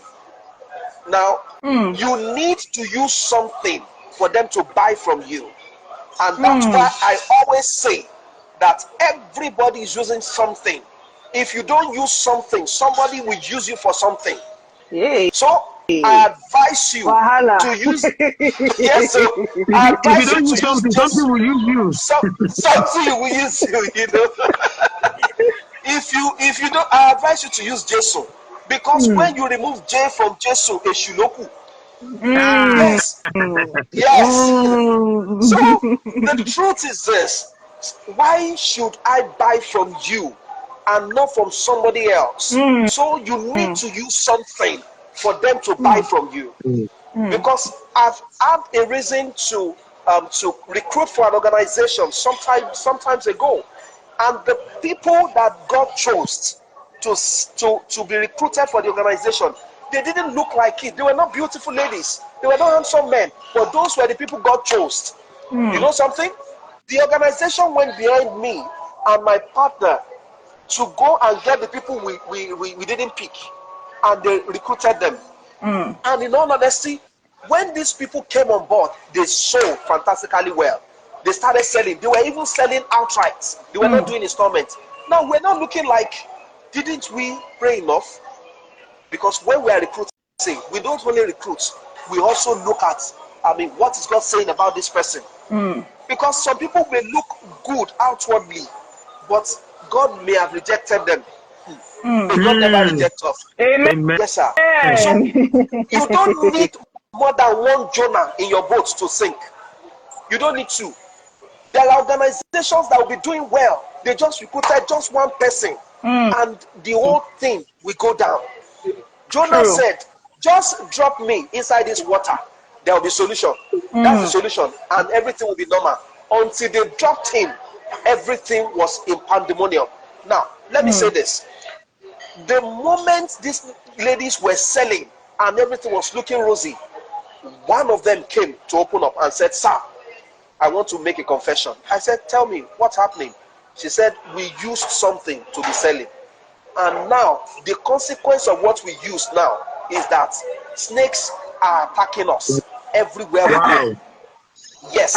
Now, you need to use something for them to buy from you. And that's why I always say that everybody is using something. If you don't use something, somebody will use you for something. So I advise you to use. Yes, so I advise if you don't use something, something will use you. Something will use you. You know. If you don't, I advise you to use Jesu, because when you remove J from Jesu, Eshunoku, Yes. Yes. So the truth is this: why should I buy from you and not from somebody else? So you need to use something for them to buy from you. Because I've had a reason to recruit for an organization sometimes ago, and the people that God chose to be recruited for the organization, they didn't look like it. They were not beautiful ladies. They were not handsome men. But those were the people God chose. You know something? The organization went behind me and my partner to go and get the people we didn't pick, and they recruited them. And in all honesty, when these people came on board, they sold fantastically well. They started selling. They were even selling outright. They were not doing installments. Now we're not looking like, didn't we pray enough? Because when we are recruiting, we don't only recruit, we also look at, what is God saying about this person? Because some people may look good outwardly, but God may have rejected them. But God never rejects us. Amen. Yes, sir. So you don't need more than one Jonah in your boat to sink. You don't need two. There are organizations that will be doing well. They just recruited just one person, and the whole thing will go down. Jonah said, just drop me inside this water. There will be solution. That's the solution. And everything will be normal. Until they dropped him, everything was in pandemonium. Now, let me say this. The moment these ladies were selling and everything was looking rosy, one of them came to open up and said, sir, I want to make a confession. I said, tell me, what's happening? She said, we used something to be selling. And now, the consequence of what we use now is that snakes are attacking us everywhere we go. Yes,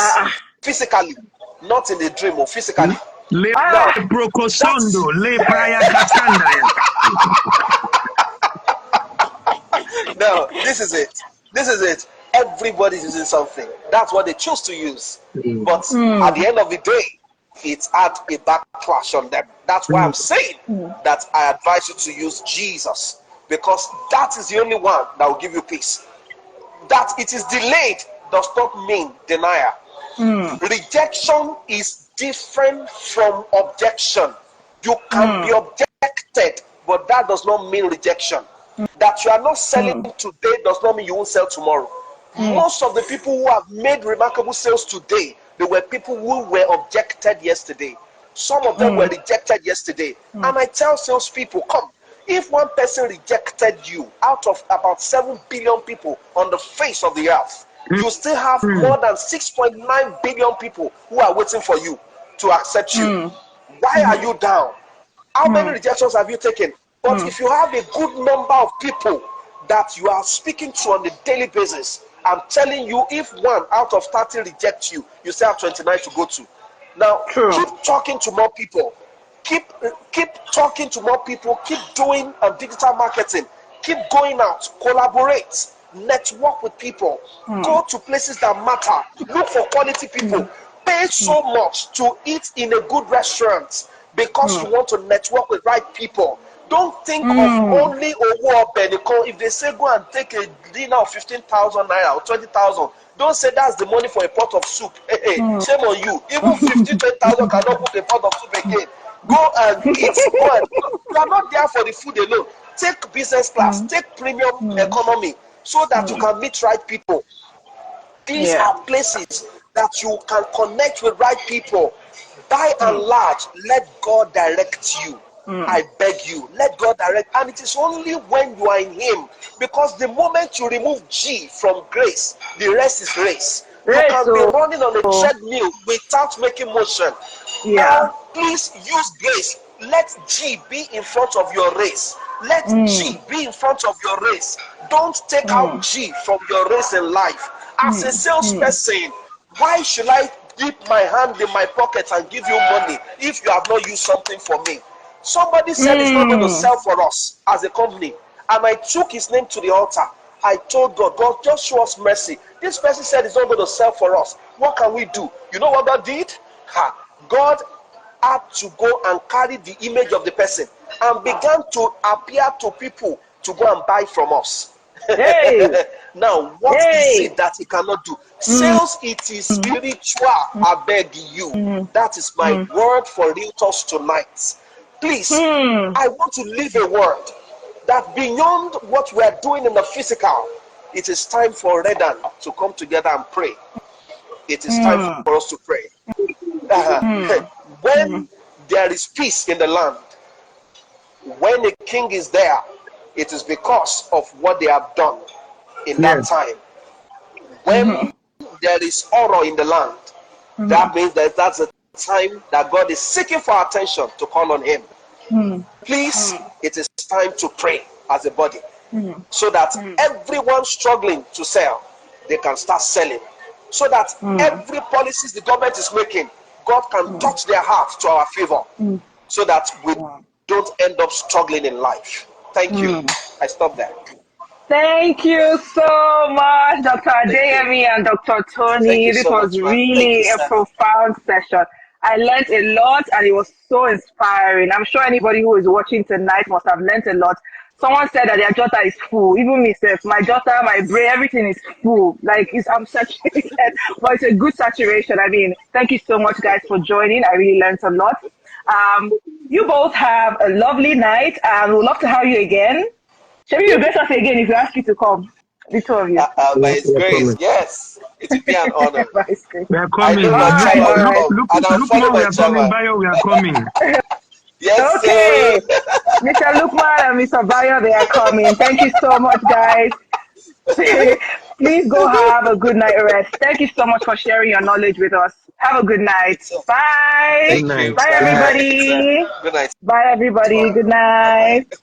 physically, not in the dream, or physically. Now, no, this is it. This is it. Everybody's using something. That's what they choose to use. But at the end of the day, it's had a backlash on them. That's why I'm saying that I advise you to use Jesus, because that is the only one that will give you peace. That it is delayed does not mean denial. Rejection is different from objection. You can be objected, but that does not mean rejection. That you are not selling today does not mean you won't sell tomorrow. Most of the people who have made remarkable sales today, they were people who were objected yesterday. Some of them were rejected yesterday. And I tell salespeople, come, if one person rejected you out of about 7 billion people on the face of the earth, you still have more than 6.9 billion people who are waiting for you to accept you. Why are you down? How many rejections have you taken? But if you have a good number of people that you are speaking to on a daily basis, I'm telling you, if 1 out of 30 rejects you, you still have 29 to go to. Now, keep talking to more people. Keep talking to more people. Keep doing digital marketing. Keep going out. Collaborate. Network with people. Go to places that matter. Look for quality people. Pay so much to eat in a good restaurant because you want to network with right people. Don't think of only Owo Beniko. If they say go and take a dinner of 15,000 naira or 20,000, don't say that's the money for a pot of soup. Hey, shame on you. Even 15,000 cannot cook a pot of soup again. Go and eat. You are not there for the food alone. Take business class. Take premium economy so that you can meet right people. These are places that you can connect with right people. By and large, let God direct you. I beg you, let God direct. And it is only when you are in Him, because the moment you remove G from grace, the rest is race. You can be running on a treadmill without making motion. Now, please use grace. Let G be in front of your race. Let G be in front of your race. Don't take out G from your race in life. As a salesperson, why should I dip my hand in my pocket and give you money if you have not used something for me? Somebody said he's not going to sell for us as a company, and I took his name to the altar. I told God, God, just show us mercy. This person said he's not going to sell for us. What can we do? You know what God did? God had to go and carry the image of the person and began to appear to people to go and buy from us. Hey. Now, what is it that he cannot do? Sales, it is spiritual. I beg you. That is my word for realtors tonight. Please, I want to leave a word that beyond what we are doing in the physical, it is time for Redan to come together and pray. It is time for us to pray. When there is peace in the land, when a king is there, it is because of what they have done in that time. When there is horror in the land, that means that that's the time that God is seeking for attention to call on him. Please, it is time to pray as a body, so that everyone struggling to sell, they can start selling, so that every policies the government is making, God can touch their heart to our favor, so that we don't end up struggling in life. Thank you. I stop there. Thank you so much, Dr. Adeyemi and Dr. Tony. This was really a profound session. I learned a lot and it was so inspiring. I'm sure anybody who is watching tonight must have learned a lot. Someone said that their daughter is full. Even myself, my daughter, my brain, everything is full. Like, I'm saturated, but it's a good saturation. I mean, thank you so much, guys, for joining. I really learned a lot. You both have a lovely night, and we'd love to have you again. Shall we address us again if we ask you to come? The two of you. By His grace, yes. It will be an honor. We are coming. Look, we are coming. Bayo, we are coming. Yes, okay. Mr. Lukman and Mr. Bayo, they are coming. Thank you so much, guys. Please go have a good night rest. Thank you so much for sharing your knowledge with us. Have a good night. Bye. Good night. Bye, everybody. Good night. Bye, everybody. Good night.